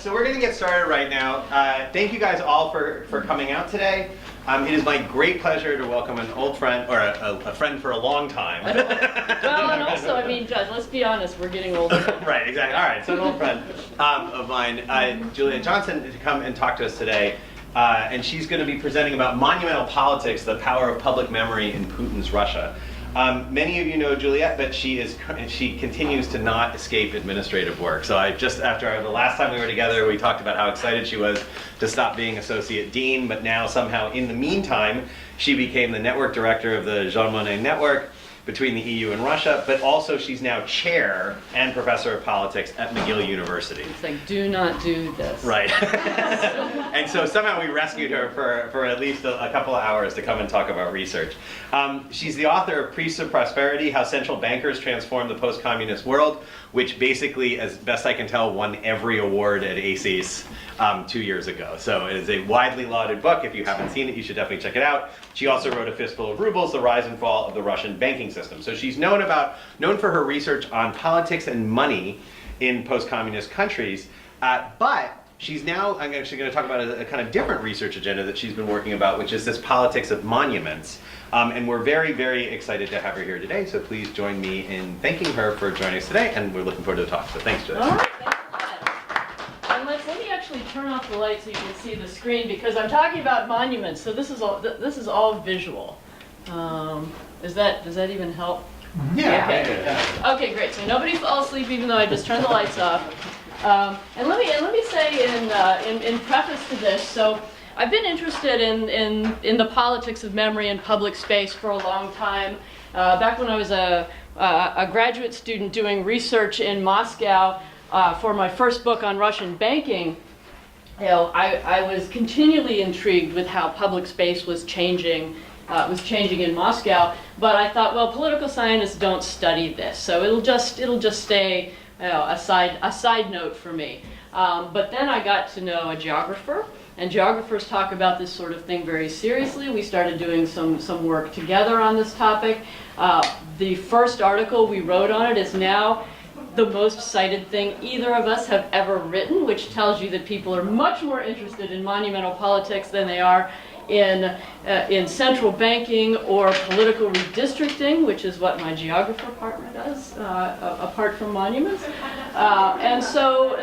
So we're going to get started right now. Thank you guys all for coming out today. It is my great pleasure to welcome an old friend, or a friend for a long time. Well, and also, I mean, Judge, let's be honest, we're getting older. Right, exactly. All right, so an old friend of mine, Juliet Johnson, to come and talk to us today. And she's going to be presenting about monumental politics, the power of public memory in Putin's Russia. Many of you know Juliet, but she continues to not escape administrative work. So after the last time we were together, we talked about how excited she was to stop being associate dean, but now somehow in the meantime, she became the network director of the Jean Monnet network between the EU and Russia, but also she's now chair and professor of politics at McGill University. It's like, do not do this. Right. And so somehow we rescued her for at least a couple of hours to come and talk about research. She's the author of Priests of Prosperity, How Central Bankers Transformed the Post-Communist World, which basically, as best I can tell, won every award at ACES 2 years ago. So it is a widely lauded book. If you haven't seen it, you should definitely check it out. She also wrote A Fistful of Rubles, The Rise and Fall of the Russian Banking System. So she's known for her research on politics and money in post-communist countries, but she's now, I'm actually going to talk about a kind of different research agenda that she's been working about, which is this politics of monuments. And we're very, very excited to have her here today, so please join me in thanking her for joining us today, and we're looking forward to the talk. So thanks, Juliet. All right, thanks a lot. Let me actually turn off the light so you can see the screen, because I'm talking about monuments, so this is all visual. Does that even help? Yeah. Okay. Yeah. Okay, great. So nobody fell asleep even though I just turned the lights off. And let me say in preface to this, so I've been interested in the politics of memory in public space for a long time. Back when I was a graduate student doing research in Moscow for my first book on Russian banking, I was continually intrigued with how public space was changing in Moscow. But I thought, well, political scientists don't study this, so it'll just stay a side note for me. But then I got to know a geographer, and geographers talk about this sort of thing very seriously. We started doing some work together on this topic. The first article we wrote on it is now the most cited thing either of us have ever written, which tells you that people are much more interested in monumental politics than they are in central banking or political redistricting, which is what my geographer partner does, apart from monuments. And so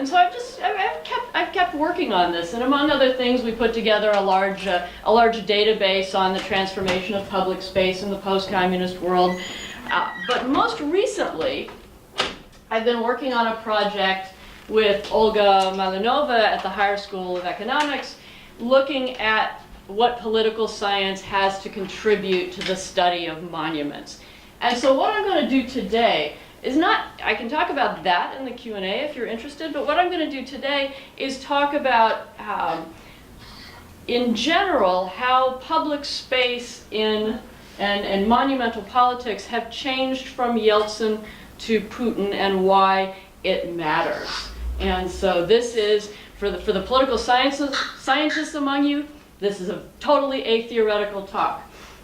I've kept working on this, and among other things, we put together a large database on the transformation of public space in the post-communist world. But most recently, I've been working on a project with Olga Malinova at the Higher School of Economics, looking at what political science has to contribute to the study of monuments. And so what I'm going to do today is I can talk about that in the Q&A if you're interested, but what I'm going to do today is talk about, in general, how public space and monumental politics have changed from Yeltsin to Putin and why it matters. And so this is, for the political scientists among you, this is a totally atheoretical talk.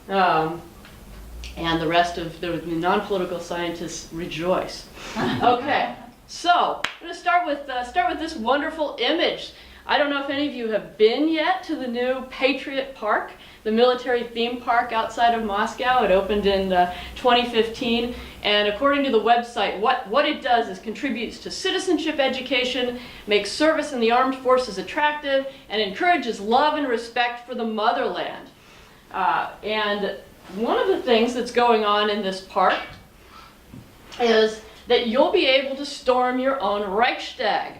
And the rest of the non-political scientists rejoice. Okay, so I'm going to start with this wonderful image. I don't know if any of you have been yet to the new Patriot Park, the military theme park outside of Moscow. It opened in 2015, and according to the website, what it does is contributes to citizenship education, makes service in the armed forces attractive, and encourages love and respect for the motherland. And one of the things that's going on in this park is that you'll be able to storm your own Reichstag.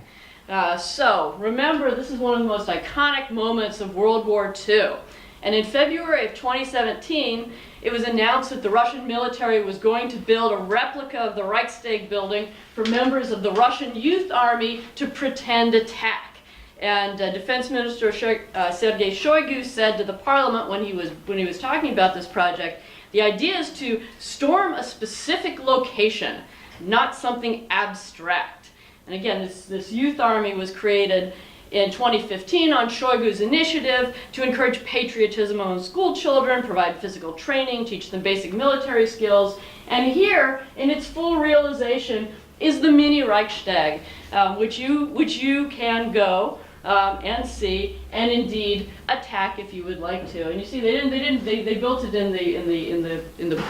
So remember, this is one of the most iconic moments of World War II. And in February of 2017, it was announced that the Russian military was going to build a replica of the Reichstag building for members of the Russian Youth Army to pretend attack. And Defense Minister Sergei Shoigu said to the parliament when he was talking about this project, the idea is to storm a specific location, not something abstract. And again, this youth army was created in 2015 on Shoigu's initiative to encourage patriotism among school children, provide physical training, teach them basic military skills. And here, in its full realization, is the mini Reichstag, which you can go and see, and indeed attack if you would like to. And you see, they built it in the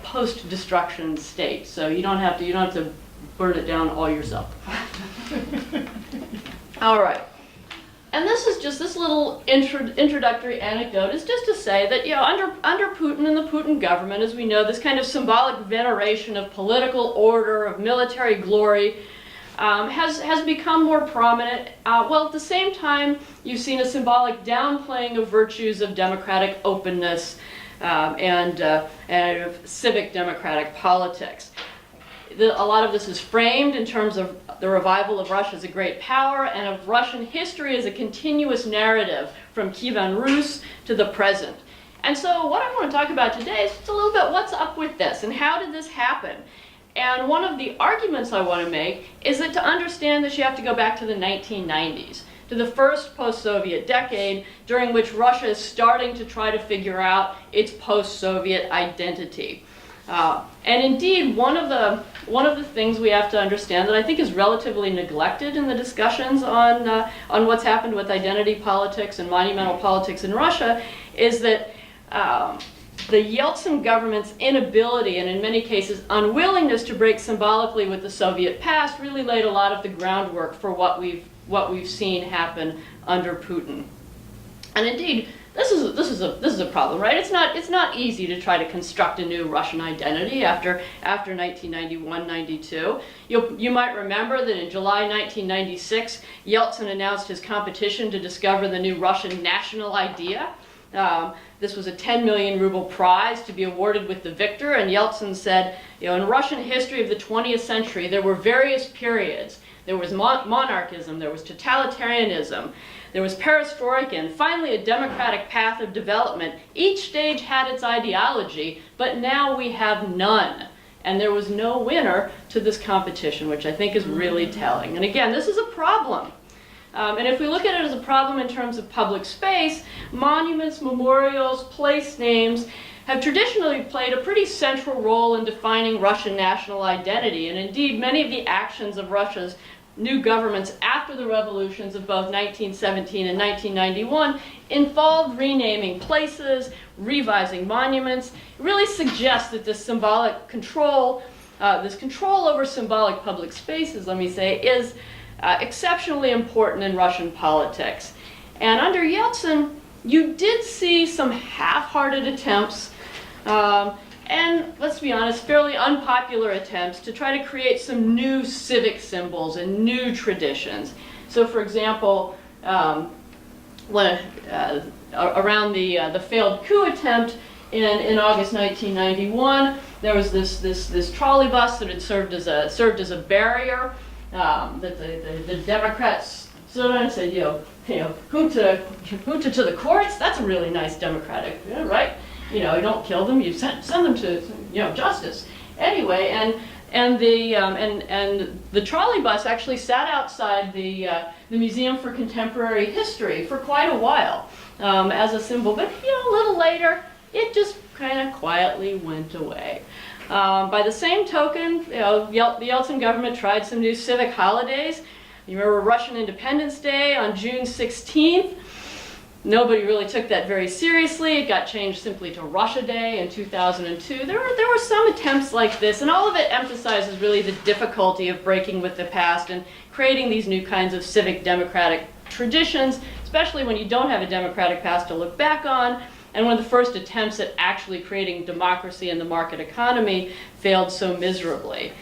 post-destruction state, so you don't have to burn it down all yourself. All right. And this is just this little introductory anecdote is just to say that, under Putin and the Putin government, as we know, this kind of symbolic veneration of political order, of military glory, has become more prominent. Well, at the same time, you've seen a symbolic downplaying of virtues of democratic openness and of civic-democratic politics. A lot of this is framed in terms of the revival of Russia as a great power and of Russian history as a continuous narrative from Kievan Rus to the present. And so what I want to talk about today is just a little bit what's up with this and how did this happen? And one of the arguments I want to make is that to understand this you have to go back to the 1990s, to the first post-Soviet decade during which Russia is starting to try to figure out its post-Soviet identity. And indeed, one of the things we have to understand that I think is relatively neglected in the discussions on what's happened with identity politics and monumental politics in Russia is that the Yeltsin government's inability and in many cases unwillingness to break symbolically with the Soviet past really laid a lot of the groundwork for what we've seen happen under Putin. And indeed, this is a problem, right? It's not easy to try to construct a new Russian identity after 1991-92. You might remember that in July 1996, Yeltsin announced his competition to discover the new Russian national idea. This was a 10 million ruble prize to be awarded with the victor, and Yeltsin said, in Russian history of the 20th century, there were various periods. There was monarchism, there was totalitarianism, there was perestroika, and finally a democratic path of development. Each stage had its ideology, but now we have none. And there was no winner to this competition, which I think is really telling. And again, this is a problem. And if we look at it as a problem in terms of public space, monuments, memorials, place names have traditionally played a pretty central role in defining Russian national identity. And indeed, many of the actions of Russia's new governments after the revolutions of both 1917 and 1991 involved renaming places, revising monuments. It really suggests that this symbolic control, this control over symbolic public spaces, let me say, is exceptionally important in Russian politics. And under Yeltsin, you did see some half-hearted attempts and let's be honest, fairly unpopular attempts to try to create some new civic symbols and new traditions. So for example, around the failed coup attempt in August 1991, there was this trolley bus that had served as a barrier that the Democrats stood on and said, junta to the courts, that's a really nice democratic, right? You don't kill them, you send them to justice. Anyway, and the trolley bus actually sat outside the Museum for Contemporary History for quite a while as a symbol. But a little later, it just kind of quietly went away. By the same token, the Yeltsin government tried some new civic holidays. You remember Russian Independence Day on June 16th. Nobody really took that very seriously. It got changed simply to Russia Day in 2002. There were some attempts like this, and all of it emphasizes really the difficulty of breaking with the past and creating these new kinds of civic democratic traditions, especially when you don't have a democratic past to look back on, and one of the first attempts at actually creating democracy in the market economy failed so miserably.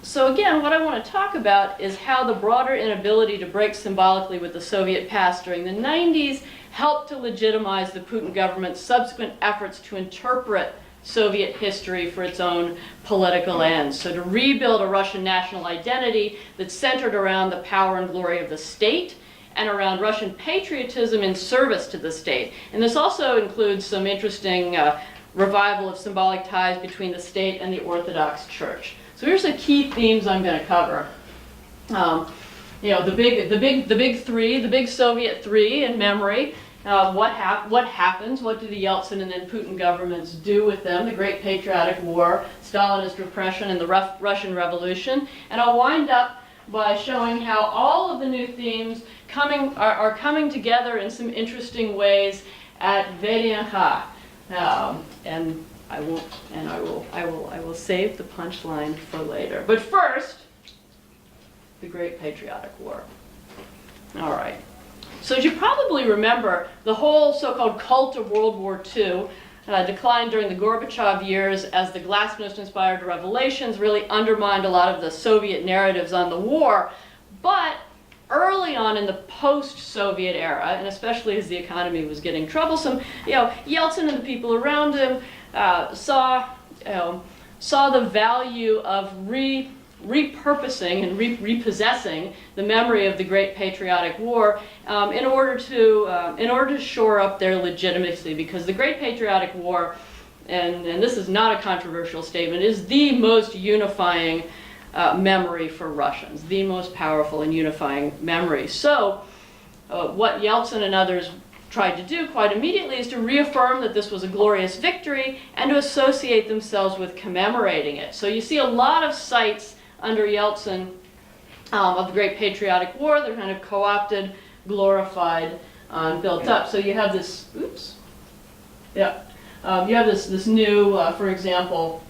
So again, what I want to talk about is how the broader inability to break symbolically with the Soviet past during the 90s helped to legitimize the Putin government's subsequent efforts to interpret Soviet history for its own political ends. So to rebuild a Russian national identity that's centered around the power and glory of the state and around Russian patriotism in service to the state. And this also includes some interesting revival of symbolic ties between the state and the Orthodox Church. So here's the key themes I'm going to cover. The big three, the big Soviet three in memory. what happens? What do the Yeltsin and then Putin governments do with them? The Great Patriotic War, Stalinist repression, and the Russian Revolution. And I'll wind up by showing how all of the new themes are coming together in some interesting ways at VDNH. And I will save the punchline for later. But first, the Great Patriotic War. All right. So as you probably remember, the whole so-called cult of World War II declined during the Gorbachev years as the glasnost-inspired revelations really undermined a lot of the Soviet narratives on the war. But early on in the post-Soviet era, and especially as the economy was getting troublesome, Yeltsin and the people around him saw the value of repurposing and repossessing the memory of the Great Patriotic War in order to shore up their legitimacy, because the Great Patriotic War, and this is not a controversial statement, is the most unifying memory for Russians, the most powerful and unifying memory. So what Yeltsin and others tried to do quite immediately is to reaffirm that this was a glorious victory and to associate themselves with commemorating it. So you see a lot of sites under Yeltsin of the Great Patriotic War. They're kind of co-opted, glorified, and built up. So you have this, you have this new, for example,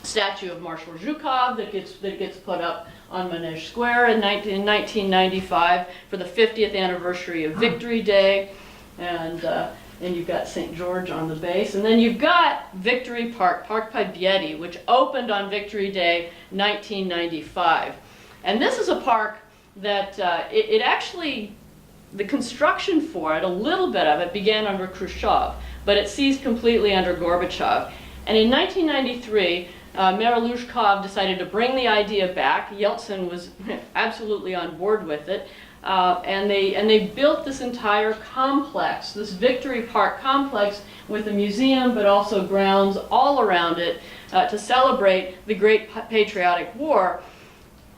statue of Marshal Zhukov that gets put up on Manege Square in 1995 for the 50th anniversary of Victory Day, and you've got St. George on the base, and then you've got Victory Park, Park Pavyedi, which opened on Victory Day 1995. And this is a park that it actually, the construction for it, a little bit of it, began under Khrushchev, but it ceased completely under Gorbachev. And in 1993, Mayor Lushkov decided to bring the idea back. Yeltsin was absolutely on board with it. And they built this entire complex, this Victory Park complex, with a museum but also grounds all around it to celebrate the Great Patriotic War.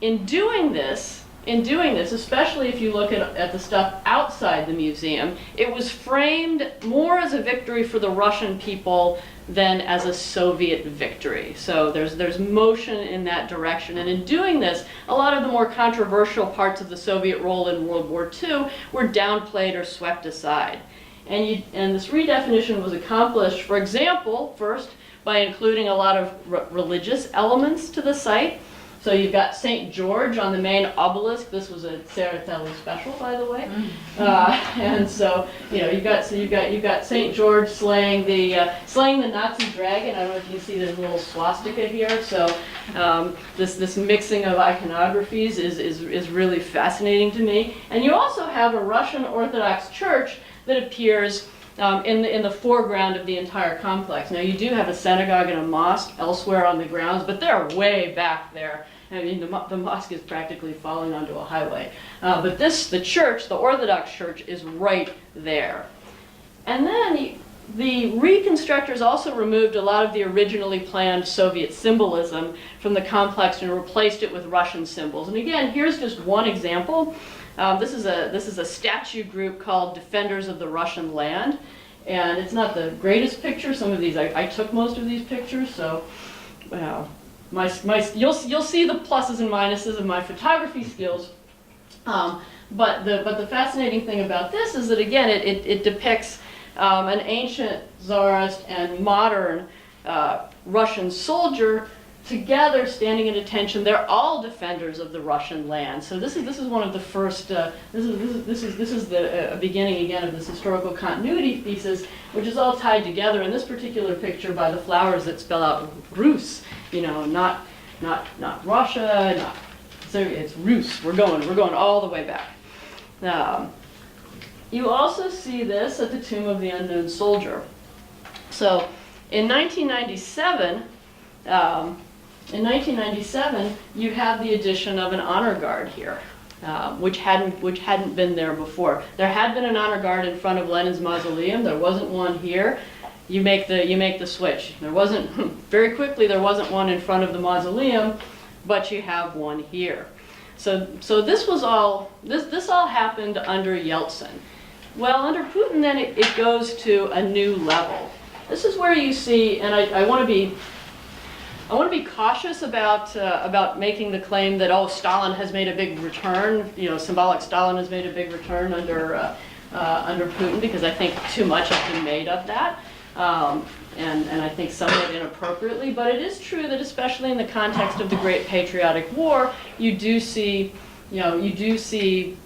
In doing this, especially if you look at the stuff outside the museum, it was framed more as a victory for the Russian people than as a Soviet victory. So there's motion in that direction. And in doing this, a lot of the more controversial parts of the Soviet role in World War II were downplayed or swept aside. And this redefinition was accomplished, for example, first by including a lot of religious elements to the site. So you've got St. George on the main obelisk. This was a Tsereteli special, by the way. And so you've got St. George slaying the Nazi dragon. I don't know if you can see there's a little swastika here. So this mixing of iconographies is really fascinating to me. And you also have a Russian Orthodox church that appears in the foreground of the entire complex. Now you do have a synagogue and a mosque elsewhere on the grounds, but they're way back there. I mean, the mosque is practically falling onto a highway. But the church, the Orthodox church, is right there. And then the reconstructors also removed a lot of the originally planned Soviet symbolism from the complex and replaced it with Russian symbols. And again, here's just one example. This is a statue group called Defenders of the Russian Land. And it's not the greatest picture. Some of these, I took most of these pictures, so you'll see the pluses and minuses of my photography skills. But the fascinating thing about this is that, again, it depicts an ancient Tsarist and modern Russian soldier together standing at attention. They're all defenders of the Russian land. So this is one of the first. This is the beginning again of this historical continuity thesis, which is all tied together in this particular picture by the flowers that spell out Rus. Not Russia, not Syria. It's Rus. We're going all the way back. You also see this at the Tomb of the Unknown Soldier. So in 1997. In 1997, you have the addition of an honor guard here, which hadn't been there before. There had been an honor guard in front of Lenin's mausoleum. There wasn't one here. You make the switch. There wasn't very quickly. There wasn't one in front of the mausoleum, but you have one here. So this all happened under Yeltsin. Well, under Putin, then it goes to a new level. This is where you see, and I want to be cautious about making the claim that, oh, Stalin has made a big return. You know, symbolic Stalin has made a big return under Putin, because I think too much has been made of that, and I think somewhat inappropriately. But it is true that, especially in the context of the Great Patriotic War, you do see depictions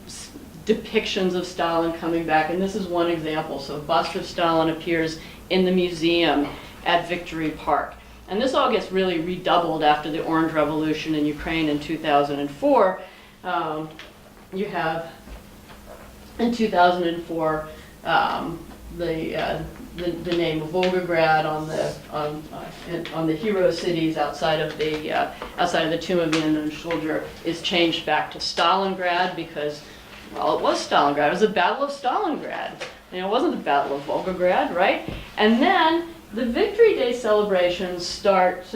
of Stalin coming back, and this is one example. So, a bust of Stalin appears in the museum at Victory Park. And this all gets really redoubled after the Orange Revolution in Ukraine in 2004. You have, in 2004, the name of Volgograd on the hero cities outside of the tomb of the unknown soldier is changed back to Stalingrad, because, well, it was Stalingrad. It was the Battle of Stalingrad. You know, it wasn't the Battle of Volgograd, right? And then the Victory Day celebrations start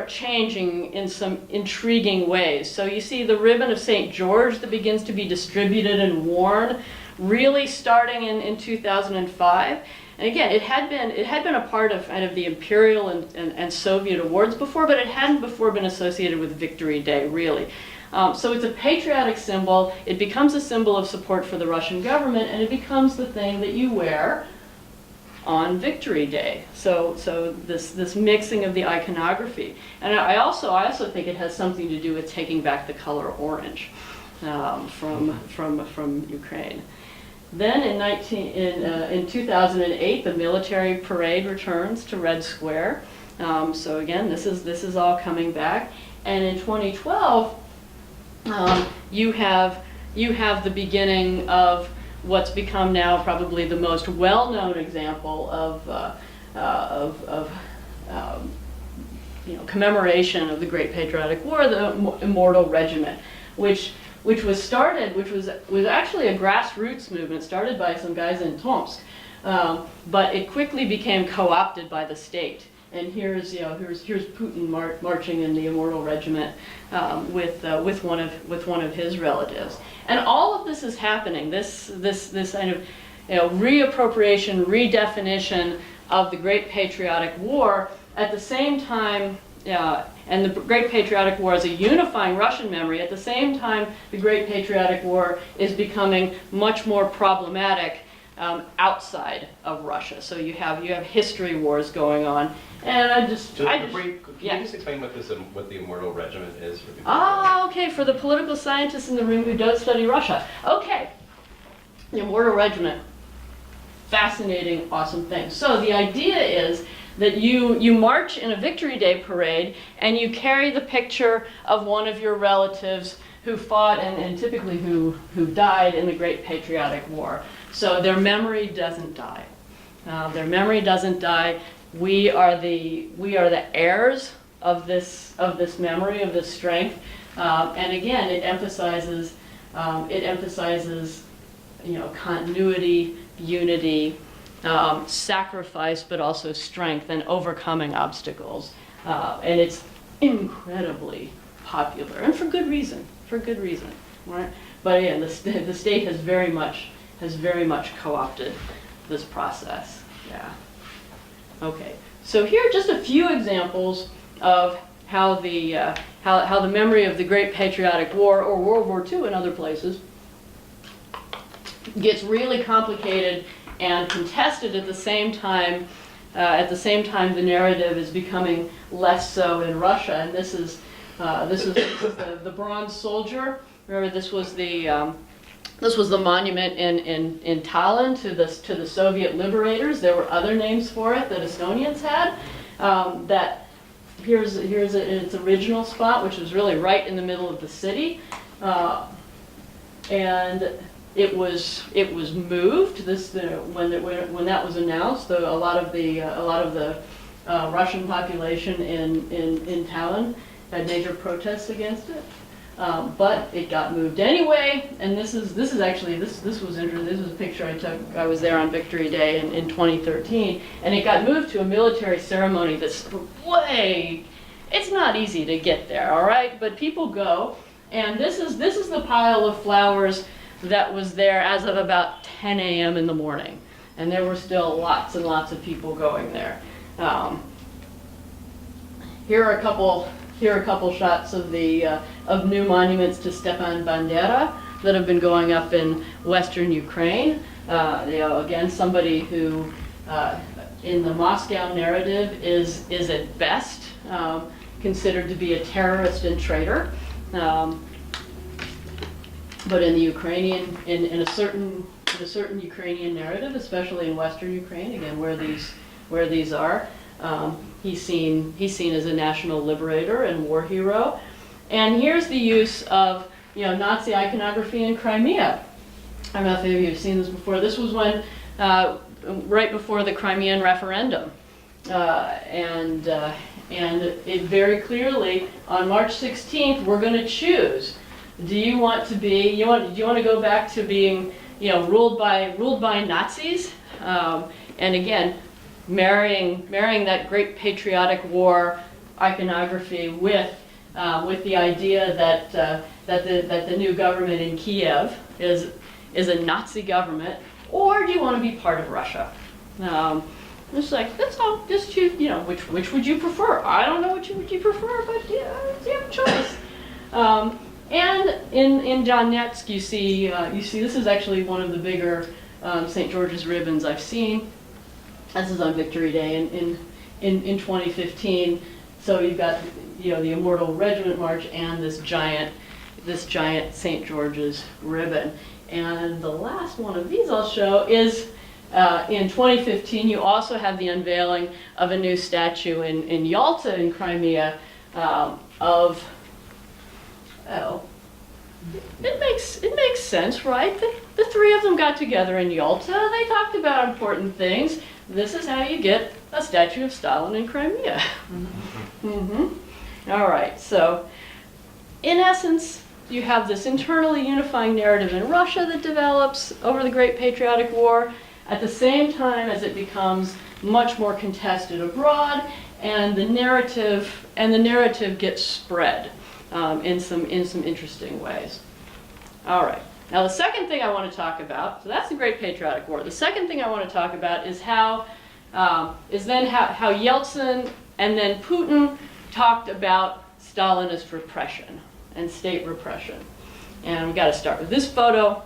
changing in some intriguing ways. So you see the ribbon of St. George that begins to be distributed and worn, really starting in 2005. And again, it had been a part of kind of the imperial and Soviet awards before, but it hadn't before been associated with Victory Day, really. So it's a patriotic symbol. It becomes a symbol of support for the Russian government, and it becomes the thing that you wear on Victory Day. So this mixing of the iconography, and I also think it has something to do with taking back the color orange from Ukraine. Then in 2008, the military parade returns to Red Square. So again, this is all coming back, and in 2012, you have the beginning of what's become now probably the most well-known example of commemoration of the Great Patriotic War, the Immortal Regiment, which was actually a grassroots movement started by some guys in Tomsk, but it quickly became co-opted by the state. And here's Putin marching in the Immortal Regiment with one of his relatives. And all of this is happening. This kind of reappropriation, redefinition of the Great Patriotic War at the same time, and the Great Patriotic War as a unifying Russian memory. At the same time, the Great Patriotic War is becoming much more problematic outside of Russia. So you have history wars going on, and can you just explain what the Immortal Regiment is for people? Okay, for the political scientists in the room who don't study Russia. Okay, the Immortal Regiment, fascinating, awesome thing. So the idea is that you march in a Victory Day parade, and you carry the picture of one of your relatives who fought and typically who died in the Great Patriotic War. So their memory doesn't die. Their memory doesn't die. We are the heirs of this memory, of this strength. And again, it emphasizes continuity, unity, sacrifice, but also strength and overcoming obstacles. And it's incredibly popular, and for good reason. Right? But again, the state has very much co-opted this process. Yeah. Okay. So here are just a few examples of how the memory of the Great Patriotic War, or World War II in other places, gets really complicated and contested at the same time. The narrative is becoming less so in Russia, and this is the bronze soldier. Remember, this was the monument in Tallinn to the Soviet liberators. There were other names for it that Estonians had. That here's its original spot, which was really right in the middle of the city, and it was moved. When that was announced, a lot of the Russian population in Tallinn had major protests against it. But it got moved anyway, and this was interesting. This was a picture I took. I was there on Victory Day in 2013, and it got moved to a military ceremony that's it's not easy to get there, all right? But people go, and this is the pile of flowers that was there as of about 10 a.m. in the morning, and there were still lots and lots of people going there. Here are a couple shots of of new monuments to Stepan Bandera that have been going up in Western Ukraine. Again, somebody who, in the Moscow narrative, is at best considered to be a terrorist and traitor. But in the Ukrainian, in a certain Ukrainian narrative, especially in Western Ukraine, again where these are, he's seen as a national liberator and war hero. And here's the use of Nazi iconography in Crimea. I don't know if any of you have seen this before. This was when right before the Crimean referendum, and it very clearly on March 16th we're going to choose. Do you want to be? Do you want to go back to being ruled by Nazis? And again, marrying that Great Patriotic War iconography with the idea that the new government in Kiev is a Nazi government, or do you want to be part of Russia? It's like, that's all. Just choose. Which would you prefer? I don't know which would you prefer, but you have a choice. And in Donetsk, you see this is actually one of the bigger St. George's ribbons I've seen. This is on Victory Day in 2015. So you've got the Immortal Regiment march and this giant St. George's ribbon. And the last one of these I'll show is in 2015. You also have the unveiling of a new statue in Yalta in Crimea of. Oh, it makes sense, right? The three of them got together in Yalta. They talked about important things. This is how you get a statue of Stalin in Crimea. All right, so in essence, you have this internally unifying narrative in Russia that develops over the Great Patriotic War at the same time as it becomes much more contested abroad, and the narrative gets spread in some interesting ways. All right. Now the second thing I want to talk about, so that's the Great Patriotic War. The second thing I want to talk about is how Yeltsin and then Putin talked about Stalinist repression and state repression. And we got to start with this photo.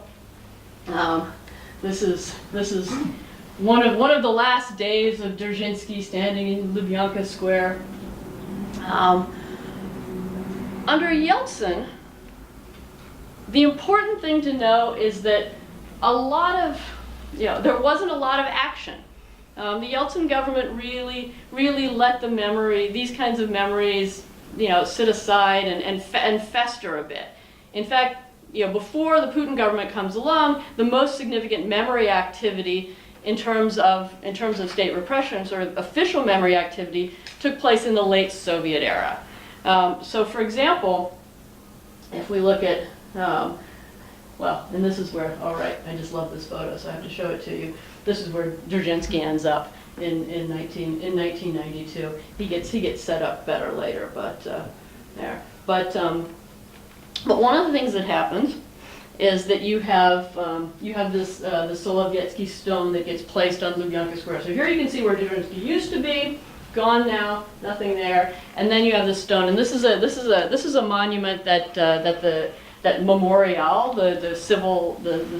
This is one of the last days of Dzerzhinsky standing in Lubyanka Square. Under Yeltsin, the important thing to know is that there wasn't a lot of action. The Yeltsin government really let these kinds of memories, sit aside and fester a bit. In fact, before the Putin government comes along, the most significant memory activity in terms of state repression, sort of official memory activity, took place in the late Soviet era. So, for example, if we look at, and this is where, all right, I just love this photo, so I have to show it to you. This is where Dzerzhinsky ends up in 1992. He gets set up better later, but there. But one of the things that happens is that you have this the Solovetsky stone that gets placed on Lubyanka Square. So here you can see where Dzerzhinsky used to be. Gone now, nothing there, and then you have this stone, and this is a monument that memorial, the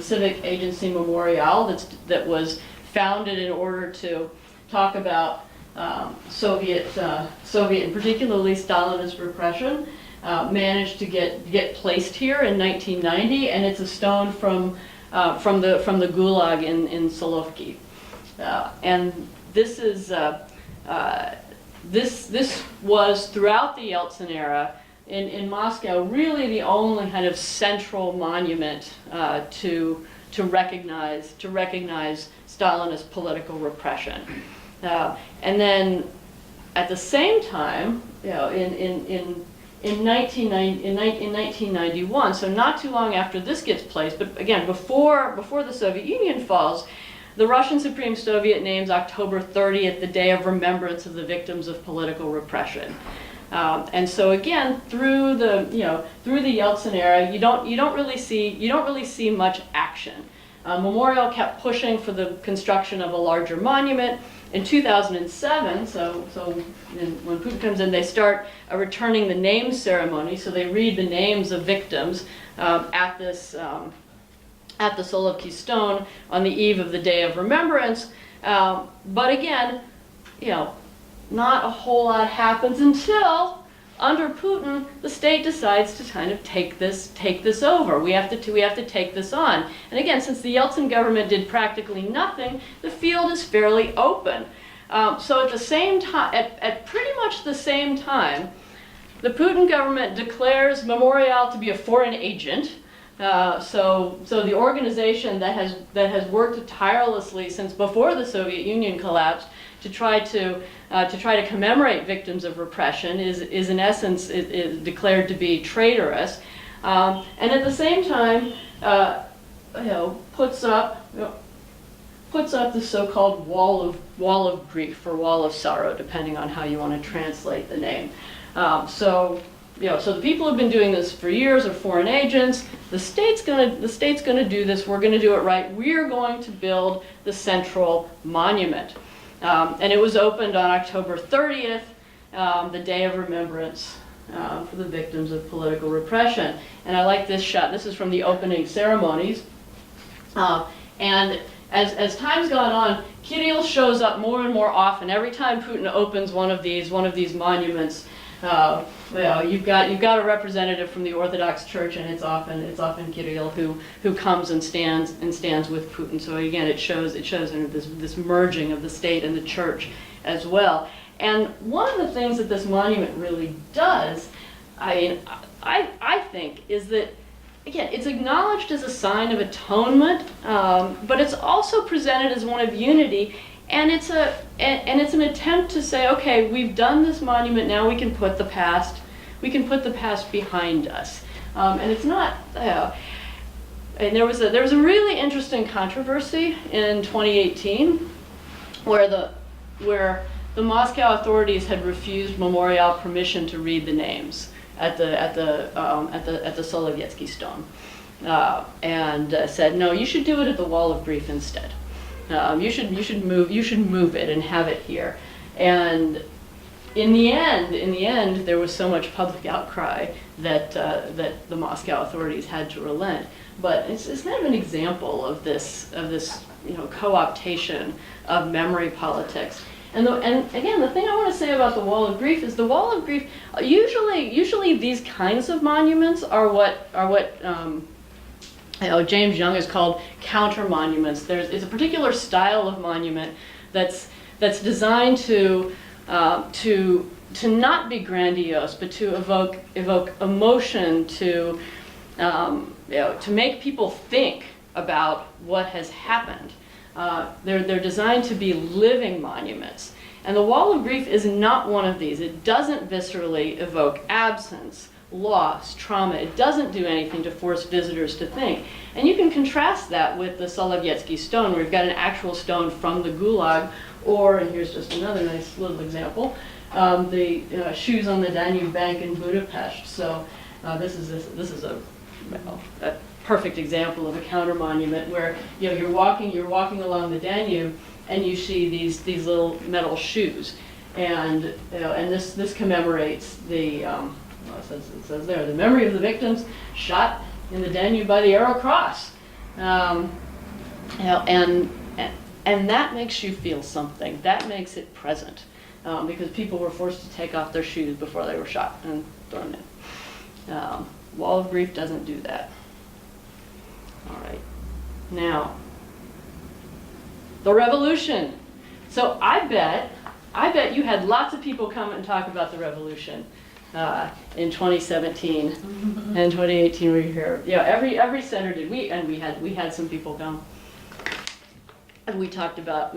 civic agency memorial that was founded in order to talk about Soviet and particularly Stalinist repression, managed to get placed here in 1990, and it's a stone from the Gulag in Solovki, and this is. This was throughout the Yeltsin era in Moscow really the only kind of central monument to recognize Stalinist political repression. And then at the same time, in 1991, so not too long after this gets placed, but again before the Soviet Union falls, the Russian Supreme Soviet names October 30th the Day of Remembrance of the Victims of Political Repression. And so again, through the Yeltsin era, you don't really see much action. Memorial kept pushing for the construction of a larger monument. In 2007, when Putin comes in, they start returning the name ceremony. So they read the names of victims at the Solovki stone on the eve of the Day of Remembrance. But again, not a whole lot happens until, under Putin, the state decides to kind of take this over. We have to take this on. And again, since the Yeltsin government did practically nothing, the field is fairly open. So at the same time, at pretty much the same time, the Putin government declares Memorial to be a foreign agent. So the organization that has worked tirelessly since before the Soviet Union collapsed to try to commemorate victims of repression is in essence is declared to be traitorous, and at the same time, puts up the so-called wall of grief or wall of sorrow, depending on how you want to translate the name. So the people have been doing this for years, are foreign agents. The state's gonna do this. We're gonna do it right. We're going to build the central monument. And it was opened on October 30th, the Day of Remembrance for the victims of political repression. And I like this shot. This is from the opening ceremonies. And as time's gone on, Kirill shows up more and more often. Every time Putin opens one of these monuments, you've got a representative from the Orthodox Church, and it's often Kirill who comes and stands with Putin. So again, it shows this merging of the state and the church as well. And one of the things that this monument really does, I think, is that, again, it's acknowledged as a sign of atonement, but it's also presented as one of unity. And it's an attempt to say, okay, we've done this monument. Now we can put the past behind us. And it's not. And there was a really interesting controversy in 2018, where the Moscow authorities had refused Memorial permission to read the names at the Solovetsky stone, and said, no, you should do it at the Wall of Grief instead. You should move it and have it here. And in the end, there was so much public outcry that the Moscow authorities had to relent. But it's kind of an example of this co-optation of memory politics. And again, the thing I want to say about the Wall of Grief is the Wall of Grief. Usually these kinds of monuments are what James Young has called counter monuments. It's a particular style of monument that's designed to not be grandiose, but to evoke emotion, to make people think about what has happened. They're designed to be living monuments. And the Wall of Grief is not one of these. It doesn't viscerally evoke absence, loss, trauma. It doesn't do anything to force visitors to think. And you can contrast that with the Solovetsky stone, where we've got an actual stone from the Gulag, or, and here's just another nice little example, the shoes on the Danube bank in Budapest. So this is a perfect example of a counter monument where you're walking along the Danube and you see these little metal shoes, and this commemorates the it says there, the memory of the victims shot in the Danube by the Arrow Cross. And that makes you feel something. That makes it present, because people were forced to take off their shoes before they were shot and thrown in. Wall of Grief doesn't do that. All right. Now, the revolution. So I bet you had lots of people come and talk about the revolution in 2017 and 2018. We were here. Every center did. We had some people come. And we talked about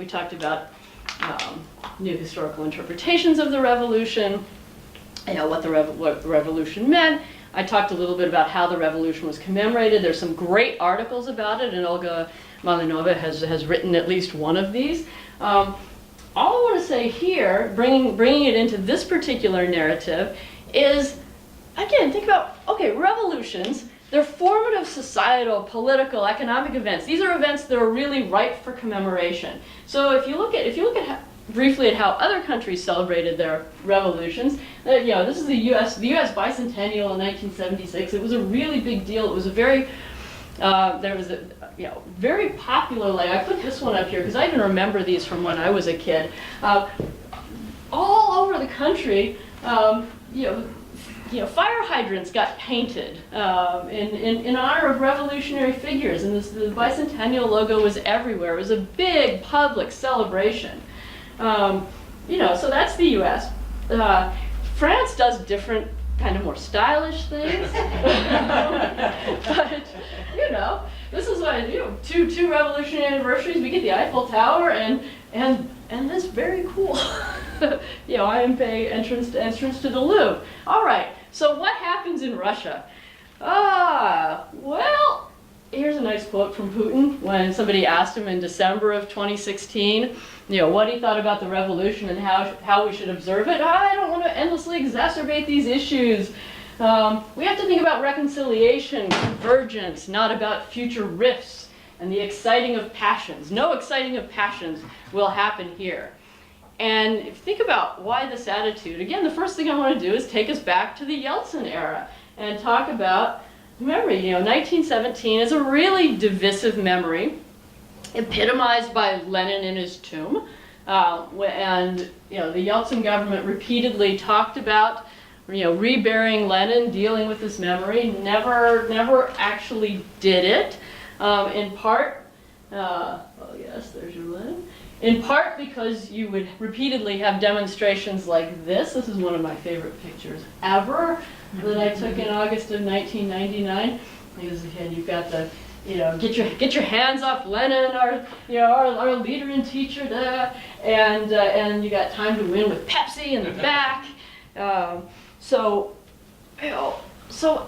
new historical interpretations of the revolution, what the revolution meant. I talked a little bit about how the revolution was commemorated. There's some great articles about it, and Olga Malinova has written at least one of these. All I want to say here, bringing it into this particular narrative, is, again, think about, okay, revolutions, they're formative societal, political, economic events. These are events that are really ripe for commemoration. So if you look at briefly at how other countries celebrated their revolutions, this is the U.S. Bicentennial in 1976. It was a really big deal. It was a very there was a very popular. Like, I put this one up here because I even remember these from when I was a kid. All over the country, fire hydrants got painted in honor of revolutionary figures, and the Bicentennial logo was everywhere. It was a big public celebration. So that's the U.S. France does different, kind of more stylish things. But, this is what I do. Two revolutionary anniversaries, we get the Eiffel Tower and this very cool, I am paying entrance to the Louvre. All right, so what happens in Russia? Well, here's a nice quote from Putin when somebody asked him in December of 2016, what he thought about the revolution and how we should observe it. I don't want to endlessly exacerbate these issues. We have to think about reconciliation, convergence, not about future rifts and the exciting of passions. No exciting of passions will happen here. And if you think about why this attitude, again, the first thing I want to do is take us back to the Yeltsin era and talk about memory. 1917 is a really divisive memory, epitomized by Lenin in his tomb. And the Yeltsin government repeatedly talked about reburying Lenin, dealing with this memory, never actually did it. In part, yes, there's your Lenin. In part because you would repeatedly have demonstrations like this. This is one of my favorite pictures ever that I took in August of 1999. Because again, you've got the, get your hands off Lenin, our leader and teacher, and you got Time to Win with Pepsi in the back. So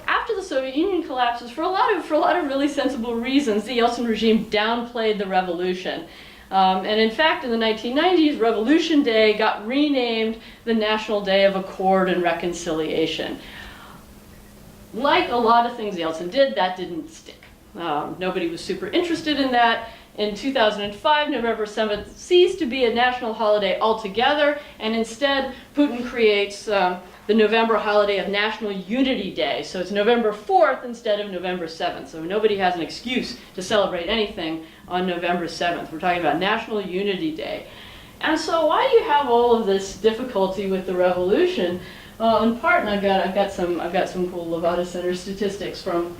after the Soviet Union collapses, for a lot of really sensible reasons, the Yeltsin regime downplayed the revolution. And in fact, in the 1990s, Revolution Day got renamed the National Day of Accord and Reconciliation. Like a lot of things Yeltsin did, that didn't stick. Nobody was super interested in that. In 2005, November 7th ceased to be a national holiday altogether, and instead Putin creates the November holiday of National Unity Day. So it's November 4th instead of November 7th. So nobody has an excuse to celebrate anything on November 7th. We're talking about National Unity Day. And so why do you have all of this difficulty with the revolution? In part, and I've got some cool Levada Center statistics from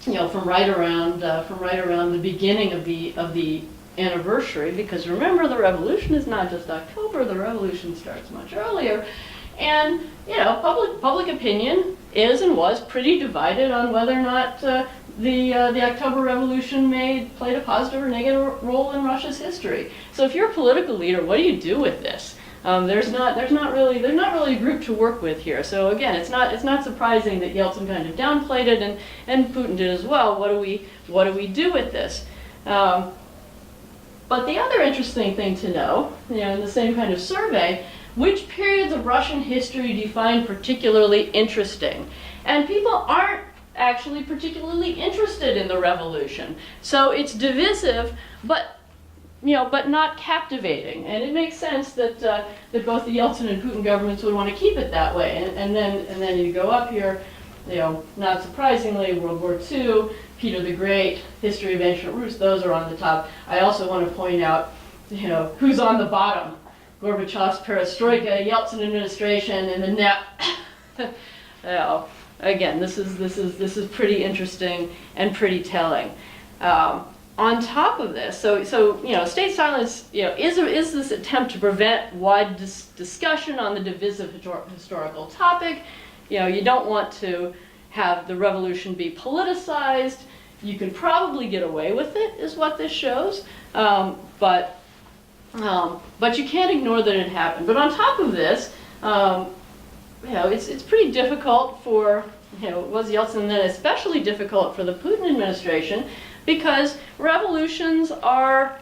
right around the beginning of the anniversary, because remember, the revolution is not just October, the revolution starts much earlier. And public opinion is and was pretty divided on whether or not the October Revolution played a positive or negative role in Russia's history. So if you're a political leader, what do you do with this? There's not really a group to work with here. So again, it's not surprising that Yeltsin kind of downplayed it, and Putin did as well. What do we do with this? But the other interesting thing to know, in the same kind of survey, which periods of Russian history do you find particularly interesting? And people aren't actually particularly interested in the revolution. So it's divisive, but not captivating. And it makes sense that both the Yeltsin and Putin governments would want to keep it that way. And then you go up here, not surprisingly, World War II, Peter the Great, History of Ancient Rus, those are on the top. I also want to point out, who's on the bottom. Gorbachev's perestroika, Yeltsin administration, and the NEP. Again, this is pretty interesting and pretty telling. On top of this, so state silence, is this attempt to prevent wide discussion on the divisive historical topic. You don't want to have the revolution be politicized. You can probably get away with it, is what this shows, but you can't ignore that it happened. But on top of this, it's pretty difficult for, it was Yeltsin, then especially difficult for the Putin administration, because revolutions are,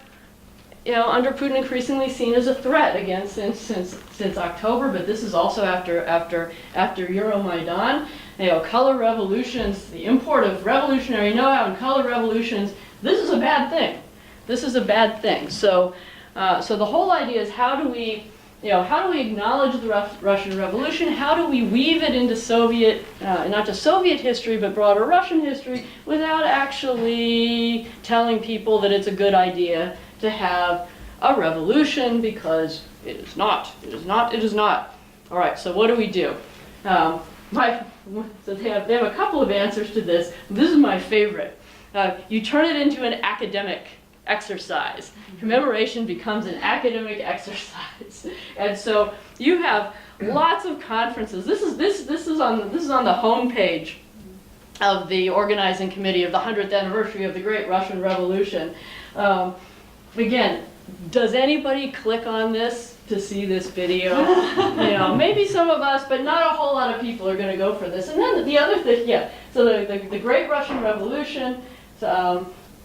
under Putin increasingly seen as a threat, again, since October, but this is also after Euromaidan. color revolutions, the import of revolutionary know-how and color revolutions, this is a bad thing. This is a bad thing. So, so the whole idea is how do we acknowledge the Russian Revolution? How do we weave it into Soviet, not just Soviet history, but broader Russian history, without actually telling people that it's a good idea to have a revolution, because it is not. It is not. It is not. All right. So what do we do? So they have a couple of answers to this. This is my favorite. You turn it into an academic exercise. Commemoration becomes an academic exercise, and so you have lots of conferences. This is on the homepage of the organizing committee of the 100th anniversary of the Great Russian Revolution. Again, does anybody click on this to see this video? Maybe some of us, but not a whole lot of people are going to go for this. And then the other thing, so the Great Russian Revolution.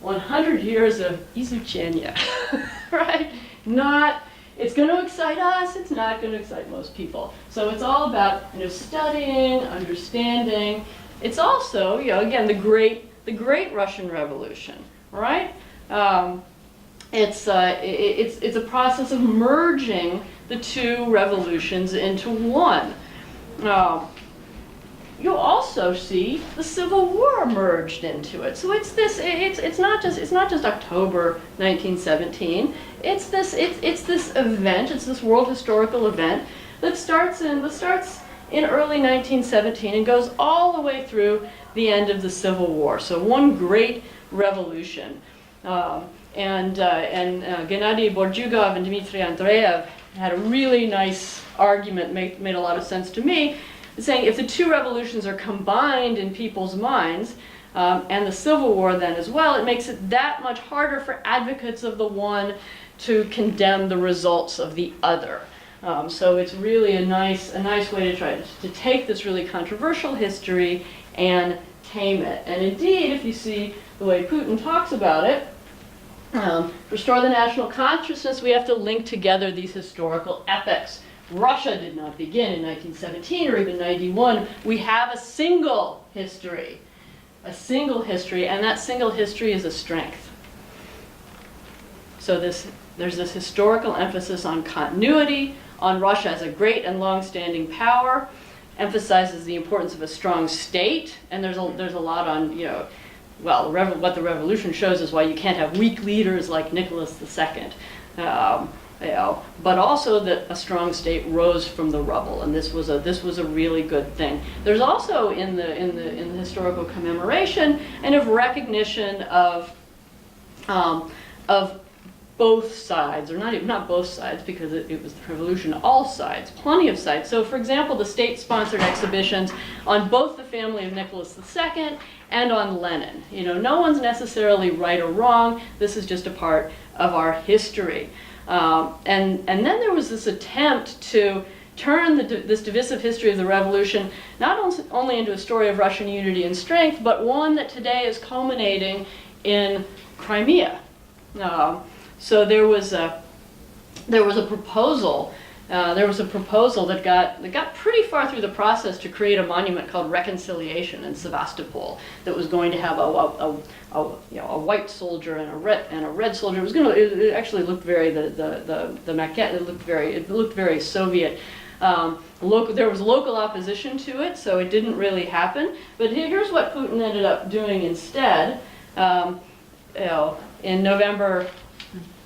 100 years of Izuchenya, right? It's going to excite us, it's not going to excite most people. So it's all about studying, understanding. It's also, again, the Great Russian Revolution, right? It's a process of merging the two revolutions into one. You'll also see the Civil War merged into it. So it's not just October 1917. It's this event. It's this world historical event that starts in early 1917 and goes all the way through the end of the Civil War. So one great revolution. And Gennady Borjugov and Dmitry Andreev had a really nice argument, made a lot of sense to me, saying if the two revolutions are combined in people's minds, and the Civil War then as well, it makes it that much harder for advocates of the one to condemn the results of the other. So it's really a nice way to try to take this really controversial history and tame it. And indeed, if you see the way Putin talks about it, restore the national consciousness, we have to link together these historical epics. Russia did not begin in 1917 or even 91. We have a single history, and that single history is a strength. So there's this historical emphasis on continuity, on Russia as a great and long-standing power, emphasizes the importance of a strong state, and there's a lot on, what the revolution shows is why you can't have weak leaders like Nicholas II. But also that a strong state rose from the rubble, and this was a really good thing. There's also in the historical commemoration and of recognition of both sides, or not both sides, because it was the revolution, all sides, plenty of sides. So, for example, the state-sponsored exhibitions on both the family of Nicholas II and on Lenin. No one's necessarily right or wrong. This is just a part of our history. And then there was this attempt to turn this divisive history of the revolution not only into a story of Russian unity and strength, but one that today is culminating in Crimea. So there was a proposal. That got pretty far through the process to create a monument called Reconciliation in Sevastopol that was going to have a white soldier and a red soldier. It actually looked very the maquette. It looked very Soviet. There was local opposition to it, so it didn't really happen. But here's what Putin ended up doing instead. In November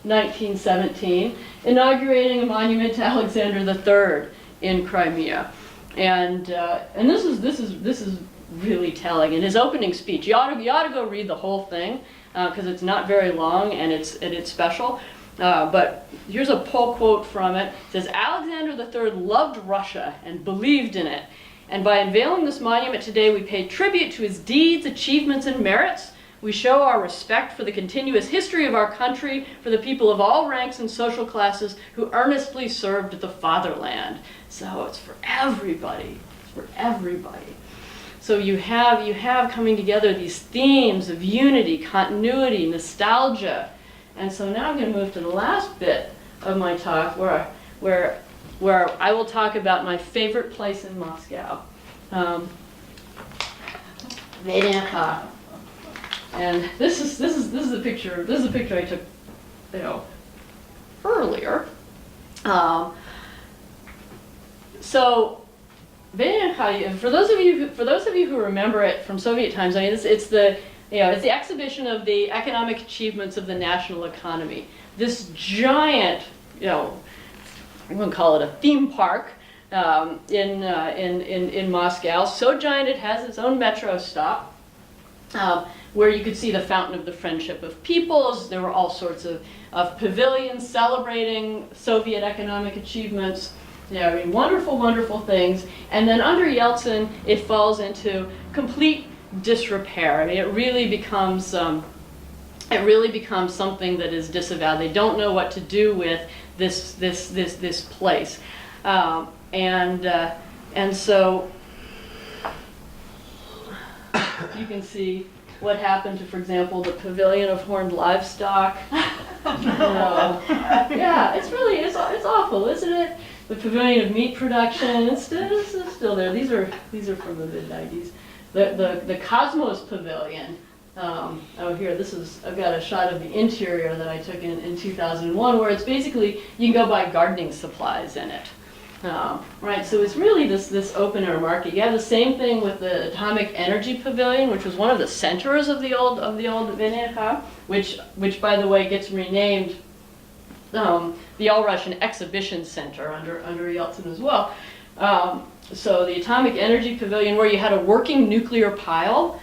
1917, inaugurating a monument to Alexander III in Crimea, and this is really telling. In his opening speech, you ought to go read the whole thing because it's not very long and it's special. But here's a pull quote from it. It says, "Alexander III loved Russia and believed in it, and by unveiling this monument today, we pay tribute to his deeds, achievements, and merits. We show our respect for the continuous history of our country, for the people of all ranks and social classes who earnestly served the fatherland." So it's for everybody. It's for everybody. So you have coming together these themes of unity, continuity, nostalgia. And so now I'm going to move to the last bit of my talk where I will talk about my favorite place in Moscow. VNK. And this is a picture. This is a picture I took, earlier. So VNK, for those of you who remember it from Soviet times, I mean, it's the exhibition of the economic achievements of the national economy. This giant, I'm going to call it a theme park in Moscow. So giant it has its own metro stop, where you could see the fountain of the friendship of peoples. There were all sorts of pavilions celebrating Soviet economic achievements. I mean, wonderful, wonderful things. And then under Yeltsin, it falls into complete disrepair. I mean, it really becomes something that is disavowed. They don't know what to do with this place, and so you can see what happened to, for example, the Pavilion of Horned Livestock. Yeah, it's awful, isn't it? The Pavilion of Meat Production, it's still there. These are from the mid-90s. The Cosmos Pavilion. Here, I've got a shot of the interior that I took in 2001, where it's basically, you can go buy gardening supplies in it. Right, so it's really this open air market. You have the same thing with the Atomic Energy Pavilion, which was one of the centers of the old VNK, which by the way gets renamed the All-Russian Exhibition Center under Yeltsin as well. So the Atomic Energy Pavilion, where you had a working nuclear pile.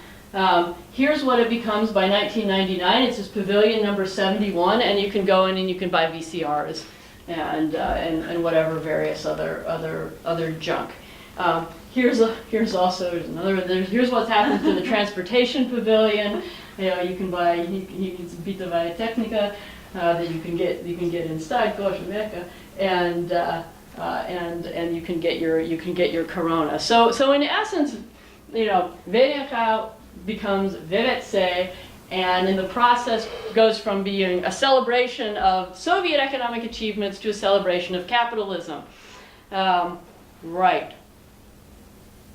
Here's what it becomes by 1999. It's this pavilion number 71, and you can go in and you can buy VCRs and whatever various other junk. Here's also here's what's happened to the Transportation Pavilion. You can buy you can some Vita Technica that you can get inside Gosheveka, and you can get your Corona. So in essence, VNK becomes Vevetze, and in the process goes from being a celebration of Soviet economic achievements to a celebration of capitalism. Right.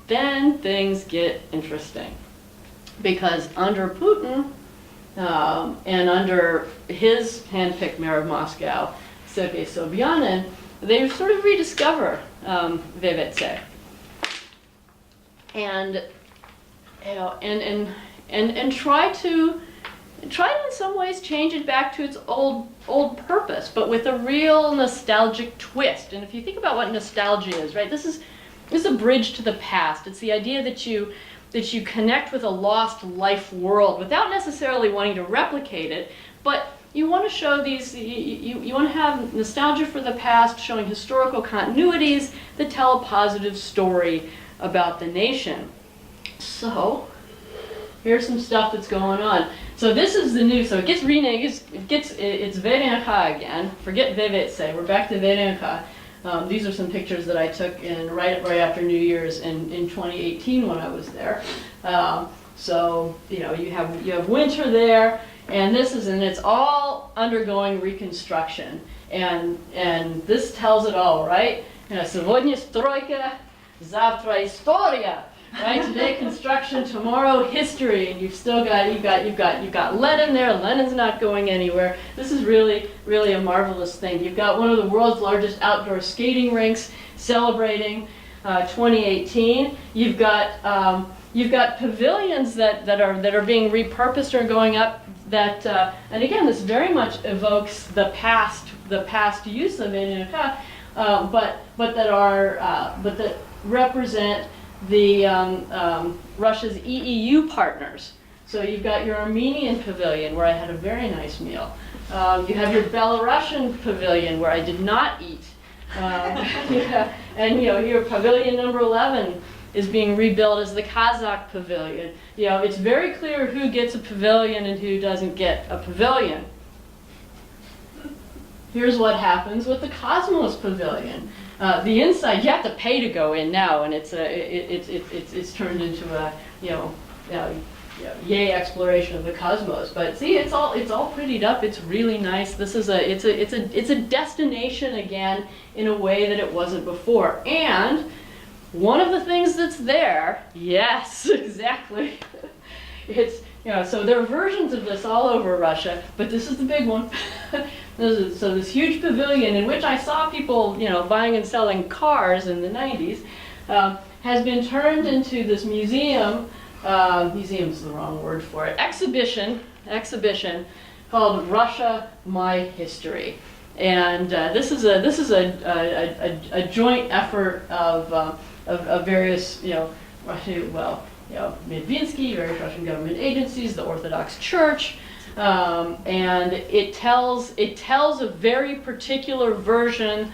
Then things get interesting, because under Putin and under his handpicked mayor of Moscow, Sergei Sobyanin, they sort of rediscover Vevetze. And try to in some ways change it back to its old purpose, but with a real nostalgic twist. And if you think about what nostalgia is, right, this is a bridge to the past. It's the idea that you connect with a lost life world without necessarily wanting to replicate it, but you want to show these, you want to have nostalgia for the past, showing historical continuities that tell a positive story about the nation. So here's some stuff that's going on. So this is the new, so it gets renamed, it's VNK again. Forget Vevetze, we're back to VNK. These are some pictures that I took right after New Year's in 2018 when I was there. So you have winter there, and it's all undergoing reconstruction, and this tells it all, right? Сегодня стройка, завтра история. Right, today construction, tomorrow history, and you've got Lenin there. Lenin's not going anywhere. This is really a marvelous thing. You've got one of the world's largest outdoor skating rinks celebrating 2018. You've got pavilions that are being repurposed or going up. And again, this very much evokes the past use of VNK, but that represent the Russia's EEU partners. So you've got your Armenian pavilion, where I had a very nice meal. You have your Belarusian pavilion, where I did not eat. And your pavilion number 11 is being rebuilt as the Kazakh pavilion. It's very clear who gets a pavilion and who doesn't get a pavilion. Here's what happens with the Cosmos Pavilion. The inside, you have to pay to go in now, and it's turned into a yay exploration of the cosmos. But see, it's all prettied up. It's really nice. This is it's a destination again in a way that it wasn't before. And one of the things that's there, yes, exactly. it's, so there are versions of this all over Russia, but this is the big one. So this huge pavilion in which I saw people, buying and selling cars in the 90s, has been turned into this museum. Museum's the wrong word for it. Exhibition called Russia: My History, and this is a joint effort of various Medvinsky, various Russian government agencies, the Orthodox Church, and it tells a very particular version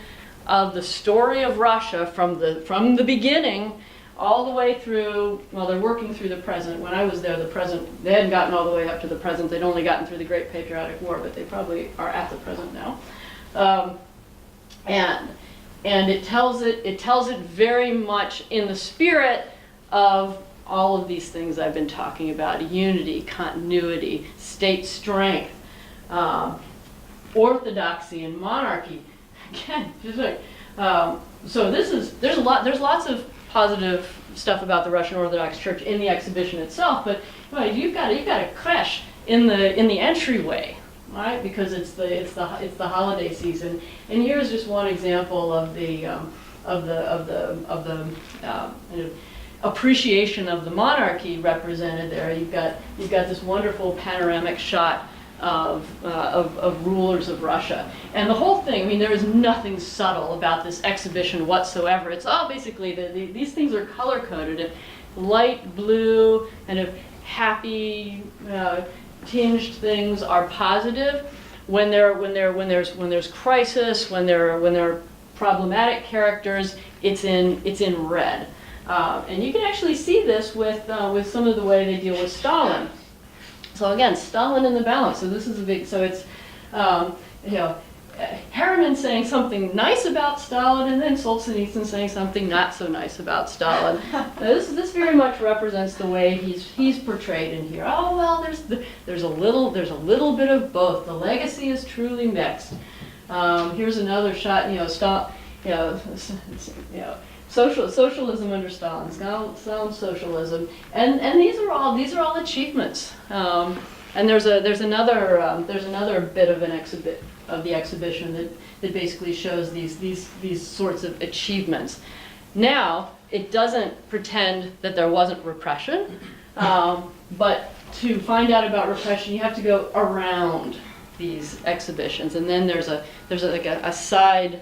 of the story of Russia from the beginning all the way through. Well, they're working through the present. When I was there, they hadn't gotten all the way up to the present. They'd only gotten through the Great Patriotic War, but they probably are at the present now. And it tells it very much in the spirit of all of these things I've been talking about: unity, continuity, state strength, orthodoxy, and monarchy. Again, just like, so there's lots of positive stuff about the Russian Orthodox Church in the exhibition itself, but you've got a creche in the entryway, right? Because it's the holiday season, and here's just one example of the appreciation of the monarchy represented there. You've got this wonderful panoramic shot of rulers of Russia, and the whole thing. I mean, there is nothing subtle about this exhibition whatsoever. It's all basically these things are color coded, light blue, and happy tinged things are positive. When there's crisis, when there are problematic characters, it's in red. And you can actually see this with some of the way they deal with Stalin. So again, Stalin in the balance. So this is a big. So it's Harriman saying something nice about Stalin, and then Solzhenitsyn saying something not so nice about Stalin. This very much represents the way he's portrayed in here. Oh well, there's a little bit of both. The legacy is truly mixed. Here's another shot. Socialism under Stalin, Stalin's socialism, and these are all achievements. And there's another bit of the exhibition that basically shows these sorts of achievements. Now it doesn't pretend that there wasn't repression, but to find out about repression, you have to go around these exhibitions, and then there's a side.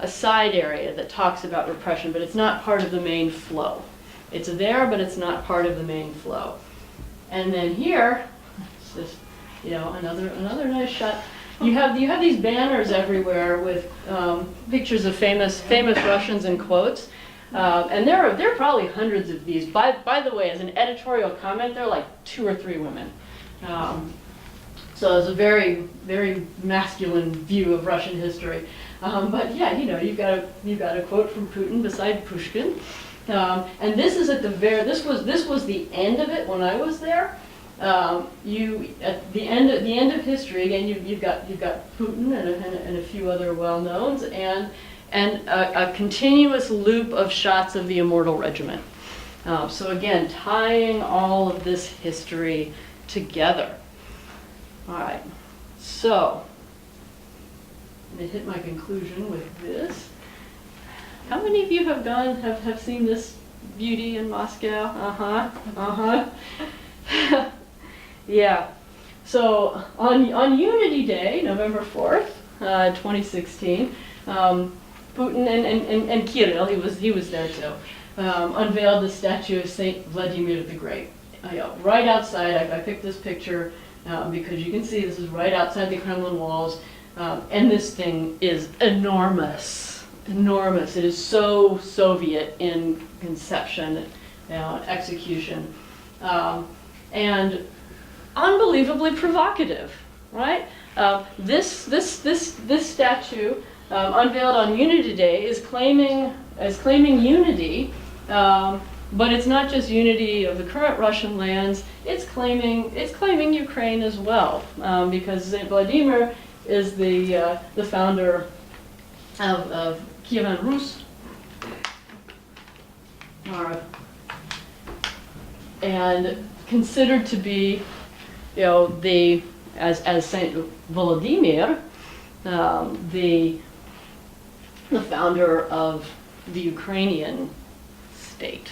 A side area that talks about repression, but it's not part of the main flow. It's there, but it's not part of the main flow. And then here, it's just another nice shot. You have these banners everywhere with pictures of famous Russians in quotes, and there are probably hundreds of these. By the way, as an editorial comment, there are like 2 or 3 women. So it's a very, very masculine view of Russian history. But yeah, you've got a quote from Putin beside Pushkin, and this is at the this was the end of it when I was there. At the end of history again, you've got Putin and a few other well-knowns, and a continuous loop of shots of the Immortal Regiment. So again, tying all of this history together. All right, so. I'm going to hit my conclusion with this. How many of you have seen this beauty in Moscow? Yeah. So on Unity Day, November 4th, 2016, Putin and Kirill, he was there too, unveiled the statue of Saint Vladimir the Great. Right outside, I picked this picture because you can see this is right outside the Kremlin walls. And this thing is enormous. It is so Soviet in conception, and execution, and unbelievably provocative, right? This statue unveiled on Unity Day is claiming unity, but it's not just unity of the current Russian lands. It's claiming Ukraine as well, because Vladimir is the founder of Kievan Rus, or and considered to be, as Saint Vladimir, the founder of the Ukrainian state.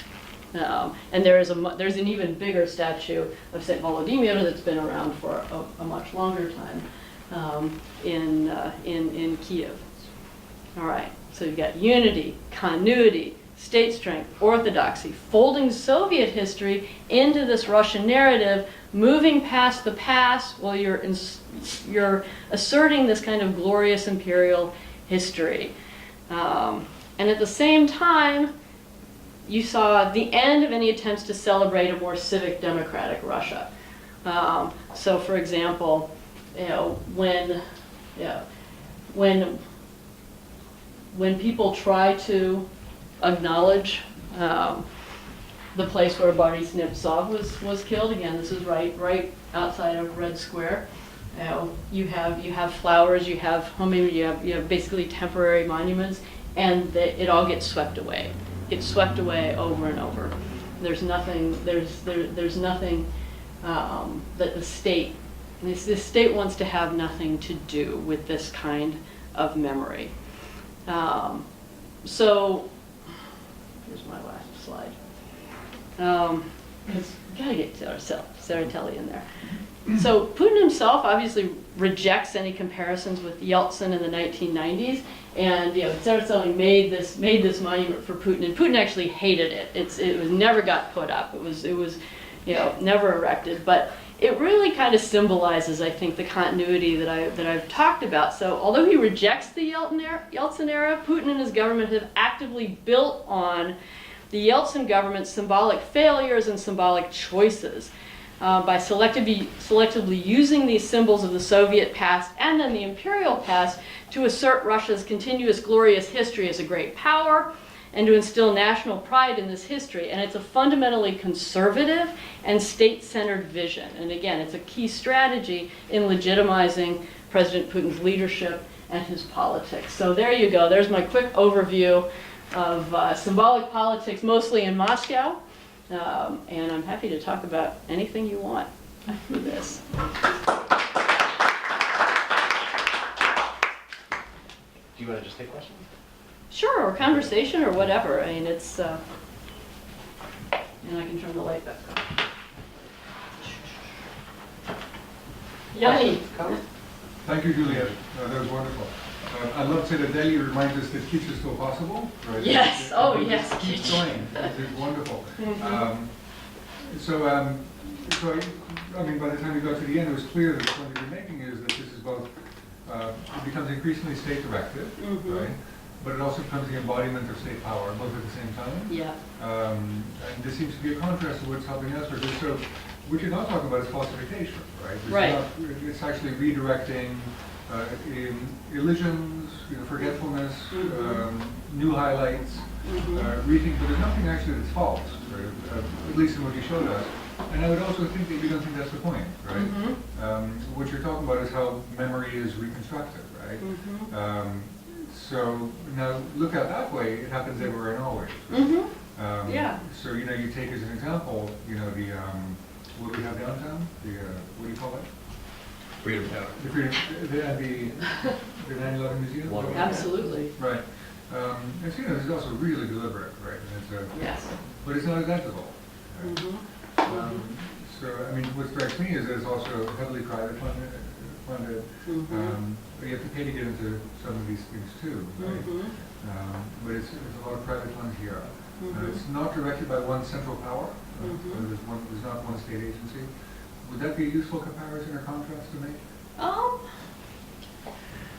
And there's an even bigger statue of Saint Vladimir that's been around for a much longer time in Kiev. All right, so you've got unity, continuity, state strength, orthodoxy, folding Soviet history into this Russian narrative, moving past the past while you're asserting this kind of glorious imperial history. And at the same time, you saw the end of any attempts to celebrate a more civic-democratic Russia. So, for example, when people try to acknowledge the place where Boris Nemtsov was killed, again, this is right outside of Red Square. You have flowers, you have basically temporary monuments, and it all gets swept away. Gets swept away over and over. There's nothing. There's nothing that the state. This state wants to have nothing to do with this kind of memory. So here's my last slide. Because you gotta get Tsereteli in there. So Putin himself obviously rejects any comparisons with Yeltsin in the 1990s, and Tsereteli made this monument for Putin, and Putin actually hated it. It was never got put up. It was never erected, but it really kind of symbolizes, I think, the continuity that I've talked about. So although he rejects the Yeltsin era, Putin and his government have actively built on the Yeltsin government's symbolic failures and symbolic choices by selectively using these symbols of the Soviet past and then the imperial past to assert Russia's continuous glorious history as a great power and to instill national pride in this history. And it's a fundamentally conservative and state-centered vision. And again, it's a key strategy in legitimizing President Putin's leadership and his politics. So there you go. There's my quick overview of symbolic politics, mostly in Moscow. And I'm happy to talk about anything you want after this. Do you want to just take questions? Sure, or conversation or whatever. I mean, it's, and I can turn the light back on. Yanni. Thank you, Juliet. That was wonderful. I love Citadeli reminds us that kitsch is still possible. Right? Yes. Oh, yes. Keep going. It's wonderful. Mm-hmm. So I mean, by the time we got to the end, it was clear that the point that you're making is that this is both, it becomes increasingly state-directed, Mm-hmm. right? But it also becomes the embodiment of state power, both at the same time. Yeah. And this seems to be a contrast to what's happening elsewhere. So what you're not talking about is falsification, right? Right. It's actually redirecting elisions, forgetfulness, Mm-hmm. new highlights, rethink, but there's nothing actually that's false, right? At least in what you showed us. And I would also think that you don't think that's the point, right? Mm-hmm. What you're talking about is how memory is reconstructed, right? Mm-hmm. So now look at that way, it happens everywhere and always. Right? Mm-hmm. Yeah. So you take as an example, the what do we have downtown? What do you call it? Freedom Tower. The Freedom, the 9/11 Museum. Absolutely. Right. And so, it's also really deliberate, right? And it's Yes. but it's not identical. Right? Mm-hmm. So I mean, what strikes me is that it's also heavily private funded. Mm-hmm. But you have to pay to get into some of these things too, right? Mm-hmm. But it's a lot of private funds here. Mm-hmm. It's not directed by one central power. Mm-hmm. There's not one state agency. Would that be a useful comparison or contrast to make?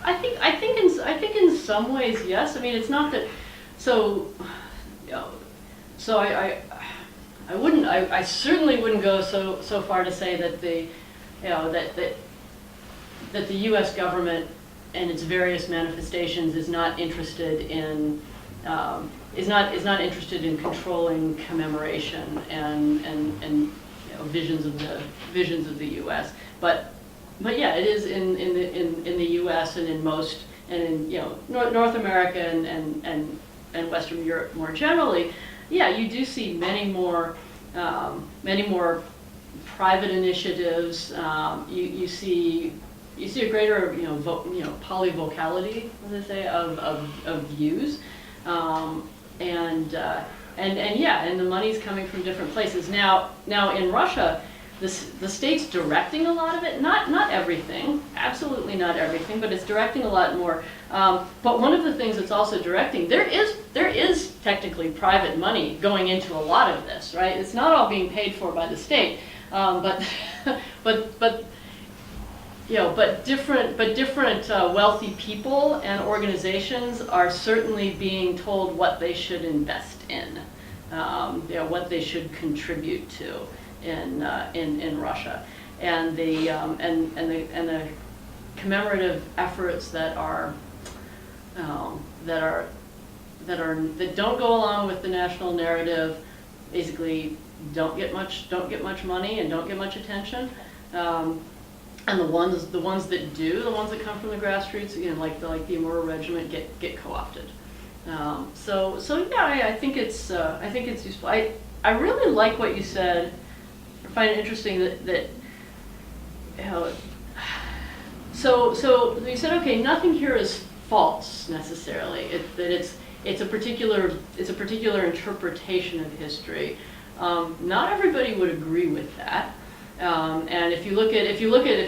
I think in some ways, yes. I mean, it's not that. So, I certainly wouldn't go so far to say that that the U.S. government and its various manifestations is not interested in is not interested in controlling commemoration and visions of the U.S. But yeah, it is in the U.S. and in most and in North America and Western Europe more generally. Yeah, you do see many more many more private initiatives. You see a greater, polyvocality, as they say, of views, and the money's coming from different places. Now in Russia, the state's directing a lot of it, not everything, absolutely not everything, but it's directing a lot more. But one of the things it's also directing, there is technically private money going into a lot of this, right? It's not all being paid for by the state, but different wealthy people and organizations are certainly being told what they should invest in, what they should contribute to in Russia, and the commemorative efforts that don't go along with the national narrative, basically don't get much money and don't get much attention. And the ones that do, the ones that come from the grassroots, again, like the Immortal Regiment, get co-opted. So yeah, I think it's useful. I really like what you said. I find it interesting that so you said, okay, nothing here is false necessarily. It's a particular interpretation of history. Not everybody would agree with that. And if you look at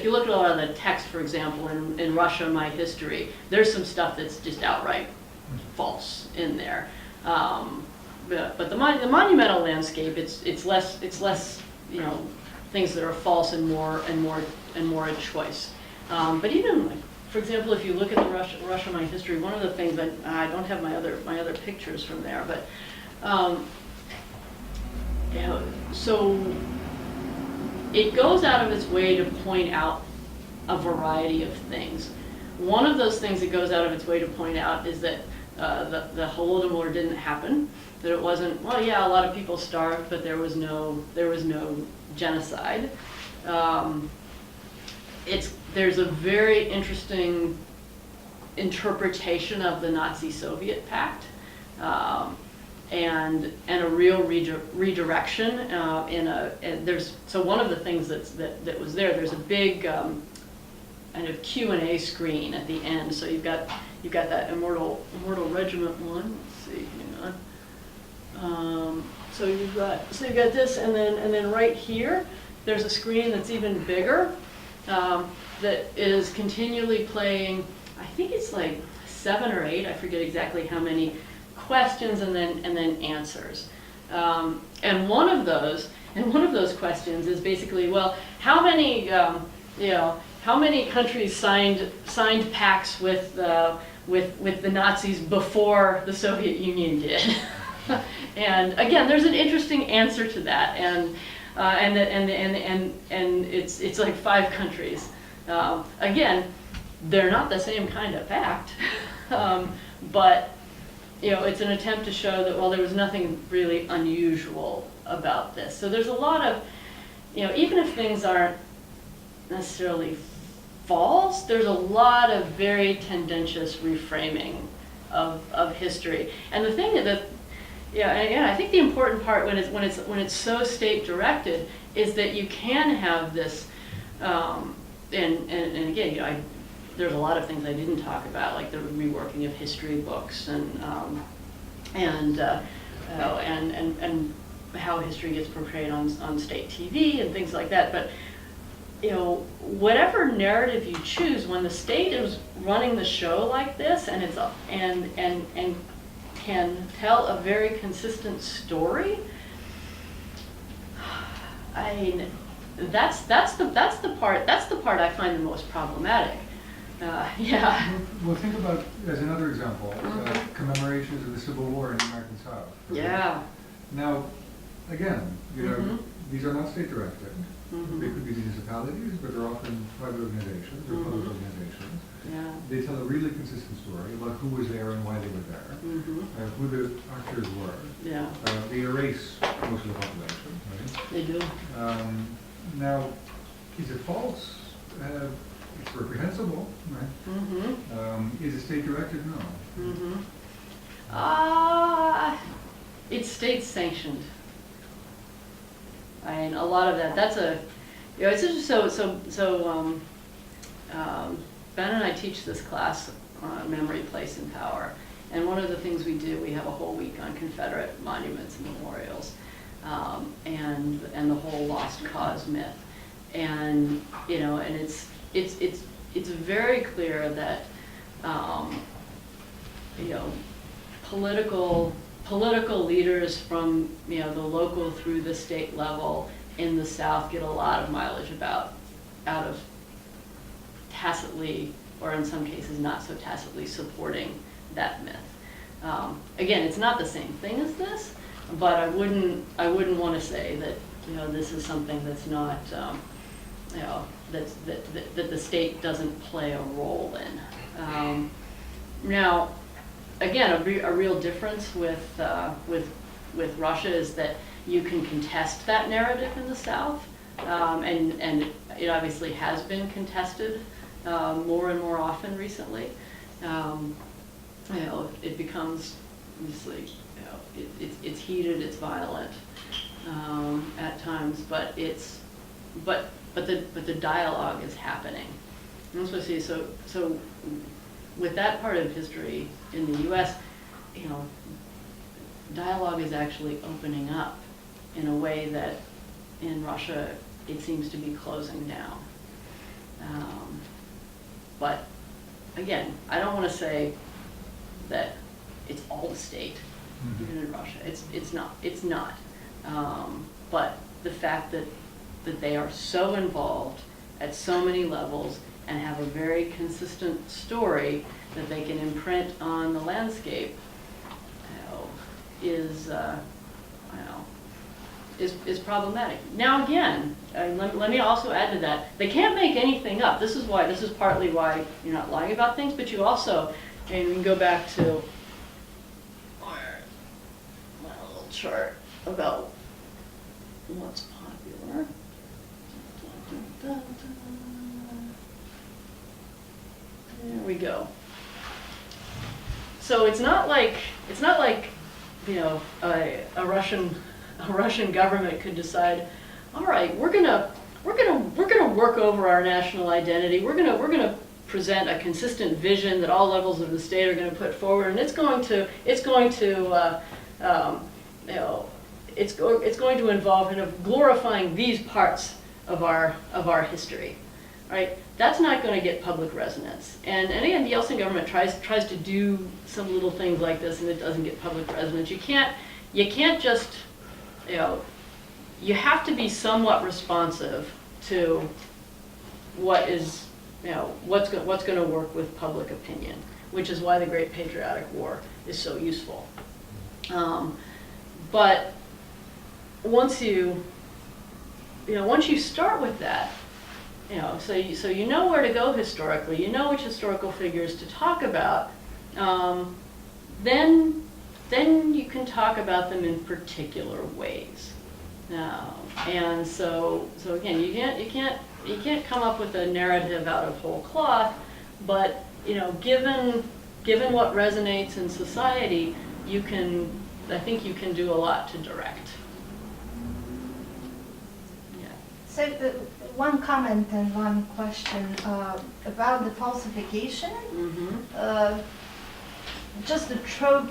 a lot of the text, for example, in Russia, My History, there's some stuff that's just outright false in there. But the monumental landscape, it's less things that are false and more a choice. But even like, for example, if you look at the Russia My History, one of the things that I don't have my other pictures from there, but so it goes out of its way to point out a variety of things. One of those things it goes out of its way to point out is that the Holodomor didn't happen. That it wasn't, well, yeah, a lot of people starved, but there was no genocide. There's a very interesting interpretation of the Nazi-Soviet pact, and a real redirection. So one of the things that was there's a big kind of Q&A screen at the end. So you've got that Immortal Regiment one. Let's see, hang on. So you've got this, and then right here there's a screen that's even bigger that is continually playing. I think it's like 7 or 8. I forget exactly how many questions and then answers. And one of those questions is basically, well, how many countries signed pacts with the Nazis before the Soviet Union did? And again, there's an interesting answer to that, and it's like 5 countries. Again, they're not the same kind of pact, but it's an attempt to show that, well, there was nothing really unusual about this. So there's a lot of, even if things aren't necessarily false, there's a lot of very tendentious reframing of history. And the thing that, I think the important part when it's so state directed is that you can have this, and again, there's a lot of things I didn't talk about, like the reworking of history books and how history gets portrayed on state TV and things like that. But whatever narrative you choose, when the state is running the show like this, and and can tell a very consistent story, that's the part I find the most problematic. Yeah. Well, think about, as another example, commemorations of the Civil War in the American South. Yeah. Now, again, these are not state-directed. They could be municipalities, but they're often private organizations or public organizations. Yeah. They tell a really consistent story about who was there and why they were there, who the actors were. Yeah. They erase most of the population, right? They do. Now, is it false? It's reprehensible, right? Is it state-directed? No. It's state-sanctioned. I mean, a lot of that, that's a, you know, it's just Ben and I teach this class on memory, place, and power. And one of the things we do, we have a whole week on Confederate monuments and memorials, and the whole lost cause myth. And, you know, and it's very clear that, you know, political leaders from, you know, the local through the state level in the South get a lot of mileage out of tacitly, or in some cases not so tacitly, supporting that myth. Again, it's not the same thing as this, but I wouldn't want to say that, you know, this is something that's not, you know, that the state doesn't play a role in. Now, again, a real difference with Russia is that you can contest that narrative in the South, and it obviously has been contested more and more often recently. You know, it becomes obviously, you know, it's heated, it's violent at times, but the dialogue is happening. And that's what I see. So with that part of history in the U.S., you know, dialogue is actually opening up in a way that in Russia it seems to be closing down. But again, I don't want to say that it's all the state in Russia. It's not. But the fact that they are so involved at so many levels and have a very consistent story that they can imprint on the landscape, you know, is problematic. Now again, let me also add to that, they can't make anything up. This is partly why you're not lying about things, but you also, and we can go back to my little chart about what's popular. There we go. So it's not like you know, a Russian government could decide, all right, we're gonna work over our national identity. We're gonna present a consistent vision that all levels of the state are going to put forward, and it's going to you know, it's going to involve kind of glorifying these parts of our history, right? That's not going to get public resonance. And again, the Yeltsin government tries to do some little things like this, and it doesn't get public resonance. You can't just, you know, you have to be somewhat responsive to what is, you know, what's going to work with public opinion, which is why the Great Patriotic War is so useful. But once you start with that, you know, so you know where to go historically, you know which historical figures to talk about, then you can talk about them in particular ways. And so again, you can't come up with a narrative out of whole cloth, but you know, given what resonates in society, I think you can do a lot to direct. Yeah. So one comment and one question about the falsification. Mm-hmm. Just the trope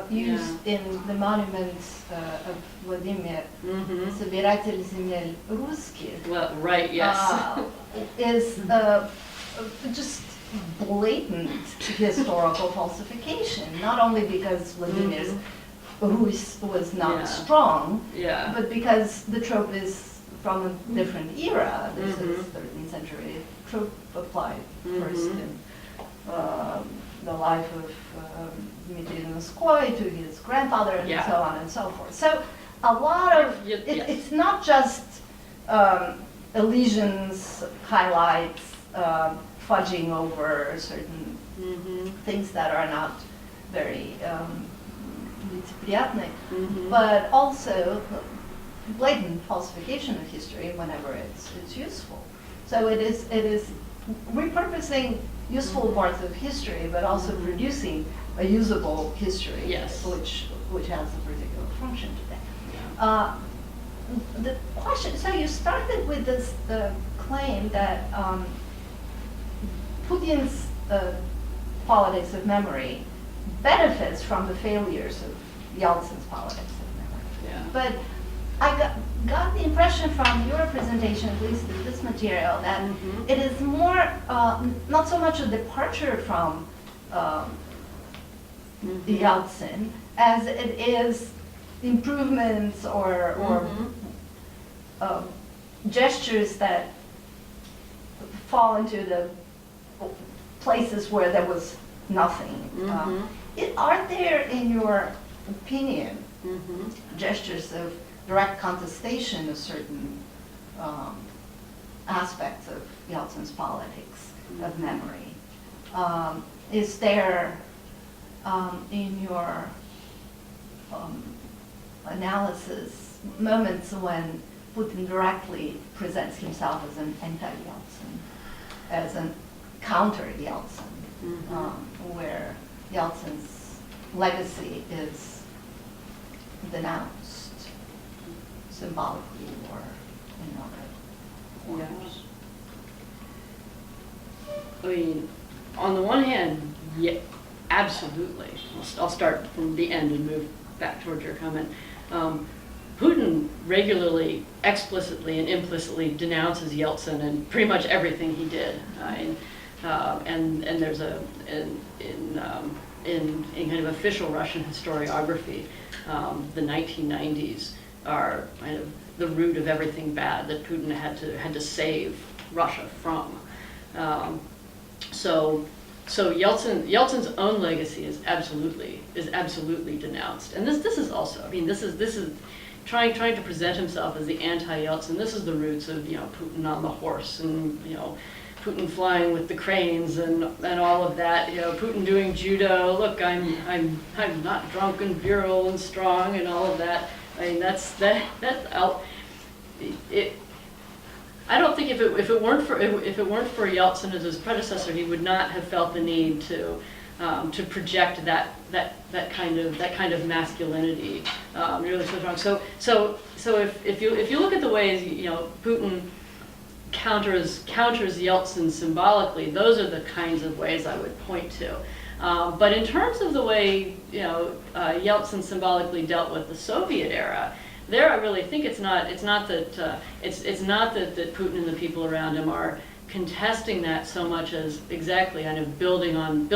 used in the monuments of Vladimir, Собиратель земель русских, Well, right, yes. Is just blatant historical falsification. Not only because Vladimir's Rus was not strong, Yeah. but because the trope is from a different era. This is 13th century trope applied first in the life of Dmitry Donskoy to his grandfather and so on and so forth. So a lot of, it's not just elisions, highlights, fudging over certain things that are not very лицеприятны, but also blatant falsification of history whenever it's useful. So it is repurposing useful parts of history, but also producing a usable history, which has a particular function today. the question, so you started with this claim that Putin's politics of memory benefits from the failures of Yeltsin's politics of memory. Yeah. But I got the impression from your presentation, at least in this material, that it is more, not so much a departure from Yeltsin as it is improvements or gestures that fall into the places where there was nothing. Are there, in your opinion, gestures of direct contestation of certain aspects of Yeltsin's politics of memory? Is there, in your analysis, moments when Putin directly presents himself as an anti-Yeltsin, as a counter-Yeltsin, where Yeltsin's legacy is denounced symbolically or in other forms? I mean, on the one hand, yeah, absolutely. I'll start from the end and move back towards your comment. Putin regularly, explicitly and implicitly denounces Yeltsin and pretty much everything he did. And there's in kind of official Russian historiography, the 1990s are kind of the root of everything bad that Putin had to save Russia from. So Yeltsin's own legacy is absolutely denounced, and this is also, I mean, this is trying to present himself as the anti-Yeltsin. This is the roots of Putin on the horse, and Putin flying with the cranes and all of that. Putin doing judo. Look, I'm not drunk and virile and strong and all of that. I mean, I don't think if it weren't for Yeltsin as his predecessor, he would not have felt the need to project that kind of masculinity really so strong. So if you look at the ways Putin counters Yeltsin symbolically, those are the kinds of ways I would point to. But in terms of the way Yeltsin symbolically dealt with the Soviet era, there I really think it's not that Putin and the people around him are contesting that so much as exactly kind of building on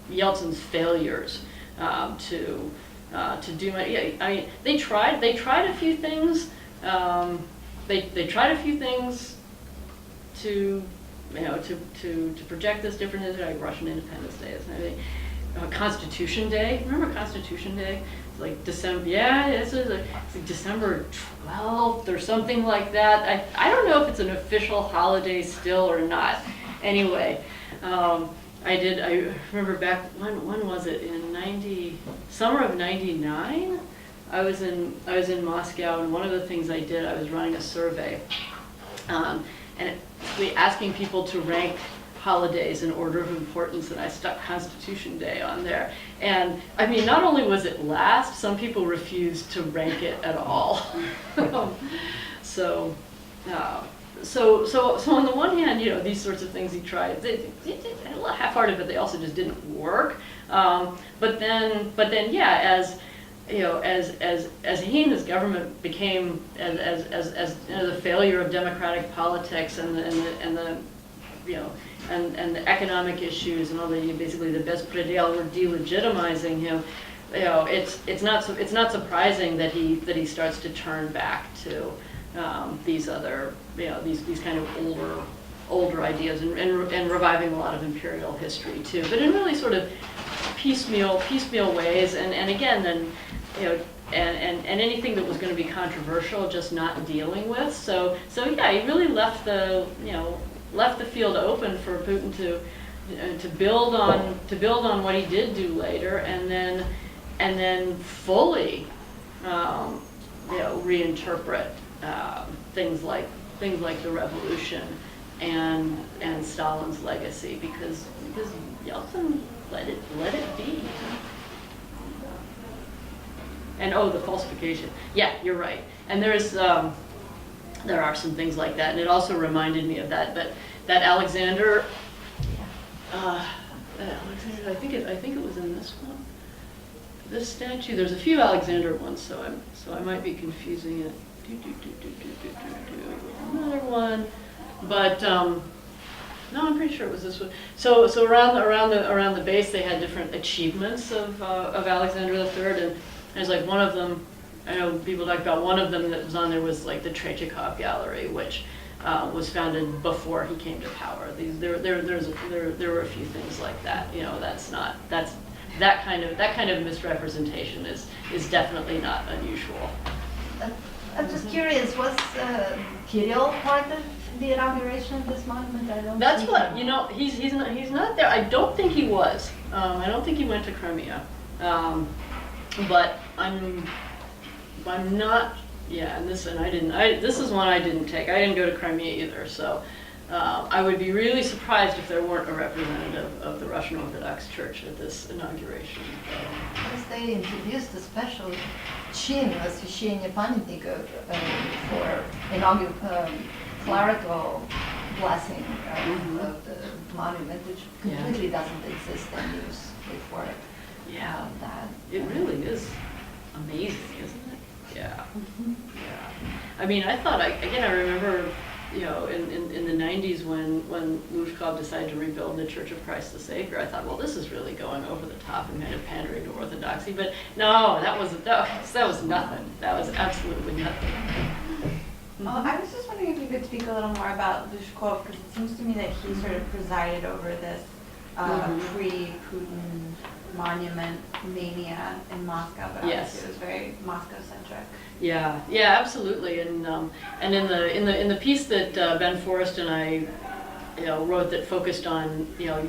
Yeltsin's failures to do. I mean, they tried a few things. They tried a few things to project this different, like Russian Independence Day and everything. Constitution Day. Remember Constitution Day? It's like December. Yeah, it's like December 12th or something like that. I don't know if it's an official holiday still or not. Anyway, I remember back when was it, in summer of '99? I was in Moscow, and one of the things I did, I was running a survey, and asking people to rank holidays in order of importance, and I stuck Constitution Day on there. And I mean, not only was it last, some people refused to rank it at all. So on the one hand, these sorts of things he tried, they half-hearted, but they also just didn't work. But then, yeah, as he and his government became as the failure of democratic politics and the economic issues and all basically the bespredel were delegitimizing him. It's not surprising that he starts to turn back to these other these kind of older ideas and reviving a lot of imperial history too, but in really sort of piecemeal ways, and again then and anything that was going to be controversial just not dealing with. So yeah, he really left the field open for Putin to build on what he did do later, and then fully reinterpret things like the revolution and Stalin's legacy, because Yeltsin let it be. And oh, the falsification. Yeah, you're right. And there are some things like that, and it also reminded me of that Alexander. Alexander, I think it was in this one. This statue. There's a few Alexander ones, so I might be confusing it. Another one, but no, I'm pretty sure it was this one. So around the base, they had different achievements of Alexander III, and there's like one of them. I know people talk about one of them that was on there was like the Tretyakov Gallery, which was founded before he came to power. There were a few things like that. You know, that kind of misrepresentation is definitely not unusual. I'm just curious, was Kirill part of the inauguration of this monument? I don't. That's think what so. you know. He's not there. I don't think he was. I don't think he went to Crimea. But I'm not. Yeah, and this is one I didn't take. I didn't go to Crimea either. So I would be really surprised if there weren't a representative of the Russian Orthodox Church at this inauguration. Because they introduced a special chin, освящение памятников, for inaugural clerical blessing of the monument, which completely doesn't exist and use before that. It really is amazing, isn't it? Yeah. Yeah. I mean, I remember, you know, in the 90s when Lushkov decided to rebuild the Church of Christ the Savior, I thought, well, this is really going over the top and kind of pandering to orthodoxy. But no, that was nothing. That was absolutely nothing. I was just wondering if you could speak a little more about Lushkov, because it seems to me that he sort of presided over this pre-Putin monument mania in Moscow, but obviously it was very Moscow-centric. Yeah, absolutely. And in the piece that Ben Forrest and I, you know, wrote that focused on, you know,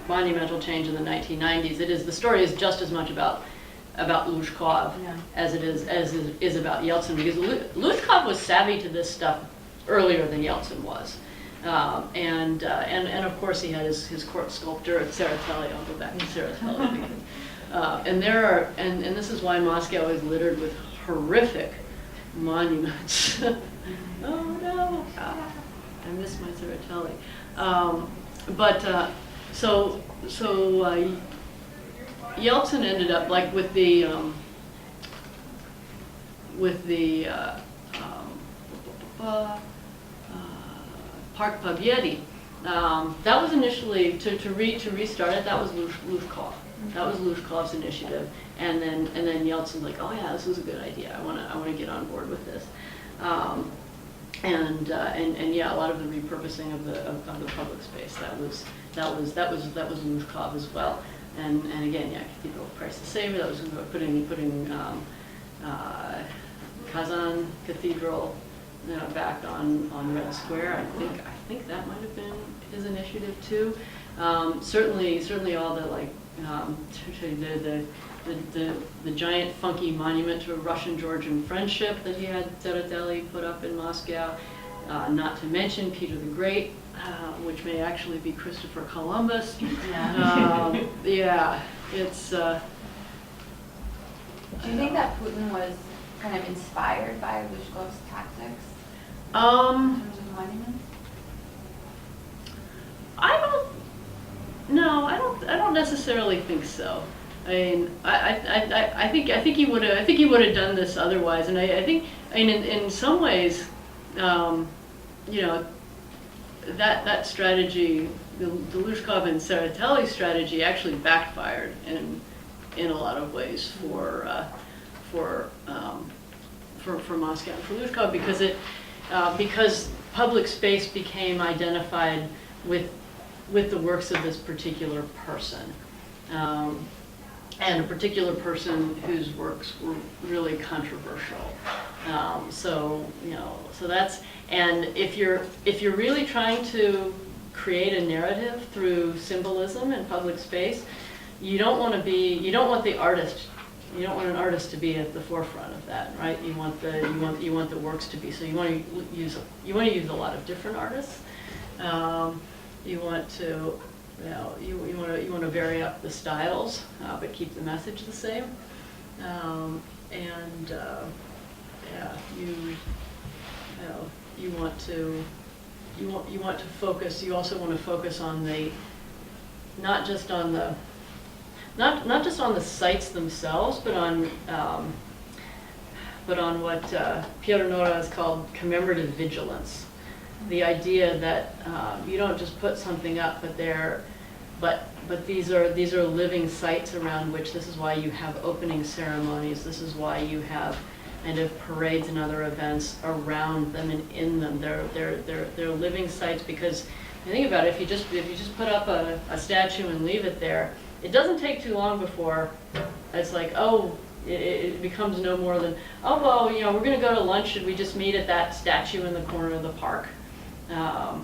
monumental change in the 1990s, the story is just as much about Lushkov as it is about Yeltsin, because Lushkov was savvy to this stuff earlier than Yeltsin was. And of course he had his court sculptor at Tsereteli. I'll go back to Tsereteli. And this is why Moscow is littered with horrific monuments. Oh no, I miss my Tsereteli. So Yeltsin ended up like with the Park Pavilion. That was initially to restart it. That was Lushkov. That was Lushkov's initiative, and then Yeltsin like, oh yeah, this was a good idea. I want to get on board with this, and yeah, a lot of the repurposing of the public space that was Lushkov as well, and again, yeah, Cathedral of Christ the Savior. That was putting Kazan Cathedral, you know, back on Red Square. I think that might have been his initiative too. Certainly all the like the giant funky monument to Russian-Georgian friendship that he had Tsereteli put up in Moscow. Not to mention Peter the Great, which may actually be Christopher Columbus. Yeah, it's. Do you think that Putin was kind of inspired by Lushkov's tactics in terms of monuments? I don't necessarily think so. I mean, I think he would have done this otherwise, and I think in some ways, you know, that strategy, the Lushkov and Tsereteli strategy, actually backfired in a lot of ways for Moscow and for Lushkov, because public space became identified with the works of this particular person, and a particular person whose works were really controversial. So that's, and if you're really trying to create a narrative through symbolism in public space, you don't want an artist to be at the forefront of that, right? You want the works to be. So you want to use a lot of different artists. You want to you want to vary up the styles, but keep the message the same. Yeah, you want to focus. You also want to focus on not just on the sites themselves, but on what Piotr Nora has called commemorative vigilance. The idea that you don't just put something up, but these are living sites around which this is why you have opening ceremonies. This is why you have kind of parades and other events around them and in them. They're living sites, because you think about it, if you just put up a statue and leave it there, it doesn't take too long before it's like, oh, it becomes no more than, oh, well, we're going to go to lunch. Should we just meet at that statue in the corner of the park? No,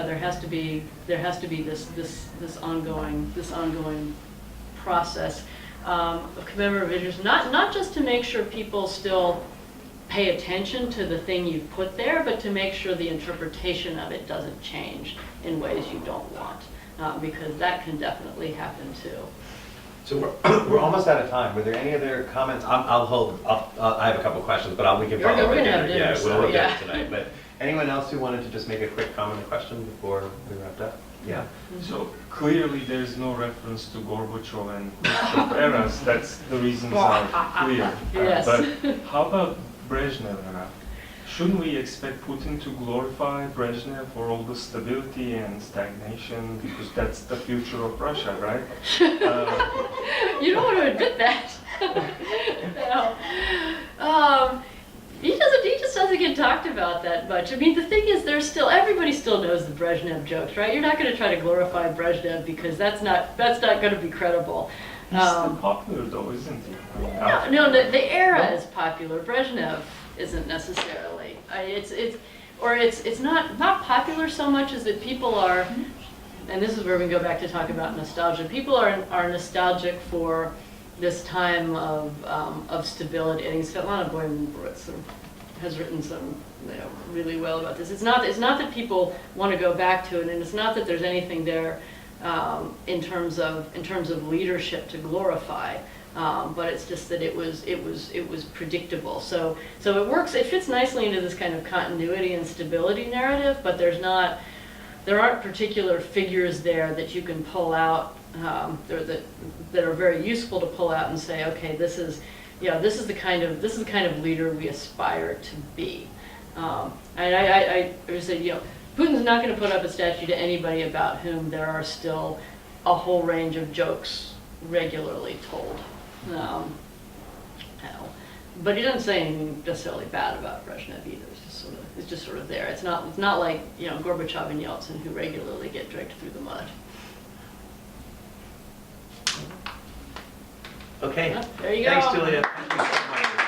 there has to be this ongoing process of commemorative vigilance, not just to make sure people still pay attention to the thing you've put there, but to make sure the interpretation of it doesn't change in ways you don't want, because that can definitely happen too. So we're almost out of time. Were there any other comments? I'll hold up. I have a couple questions, but we can follow up. We're gonna have dinner, Yeah, so, we'll have yeah. dinner tonight. But anyone else who wanted to just make a quick comment or question before we wrapped up? Yeah. So clearly there's no reference to Gorbachev and Khrushchev eras. That's the reasons are clear. Yes. But how about Brezhnev era? Shouldn't we expect Putin to glorify Brezhnev for all the stability and stagnation, because that's the future of Russia, right? You don't want to admit that. No. He just doesn't get talked about that much. I mean, the thing is, everybody still knows the Brezhnev jokes, right? You're not going to try to glorify Brezhnev, because that's not going to be credible. He's still popular though, isn't he? No, the era is popular. Brezhnev isn't necessarily. It's not popular so much as that people are, and this is where we go back to talk about nostalgia. People are nostalgic for this time of stability. I think Svetlana Boym has written some really well about this. It's not that people want to go back to it, and it's not that there's anything there in terms of leadership to glorify. But it's just that it was predictable. So it works. It fits nicely into this kind of continuity and stability narrative. But there aren't particular figures there that you can pull out that are very useful to pull out and say, okay, this is the kind of leader we aspire to be. And I would say, Putin's not going to put up a statue to anybody about whom there are still a whole range of jokes regularly told. But he doesn't say anything necessarily bad about Brezhnev either. It's just sort of there. It's not like Gorbachev and Yeltsin, who regularly get dragged through the mud. Okay. There you go. Thanks, Juliet. Thank you so much.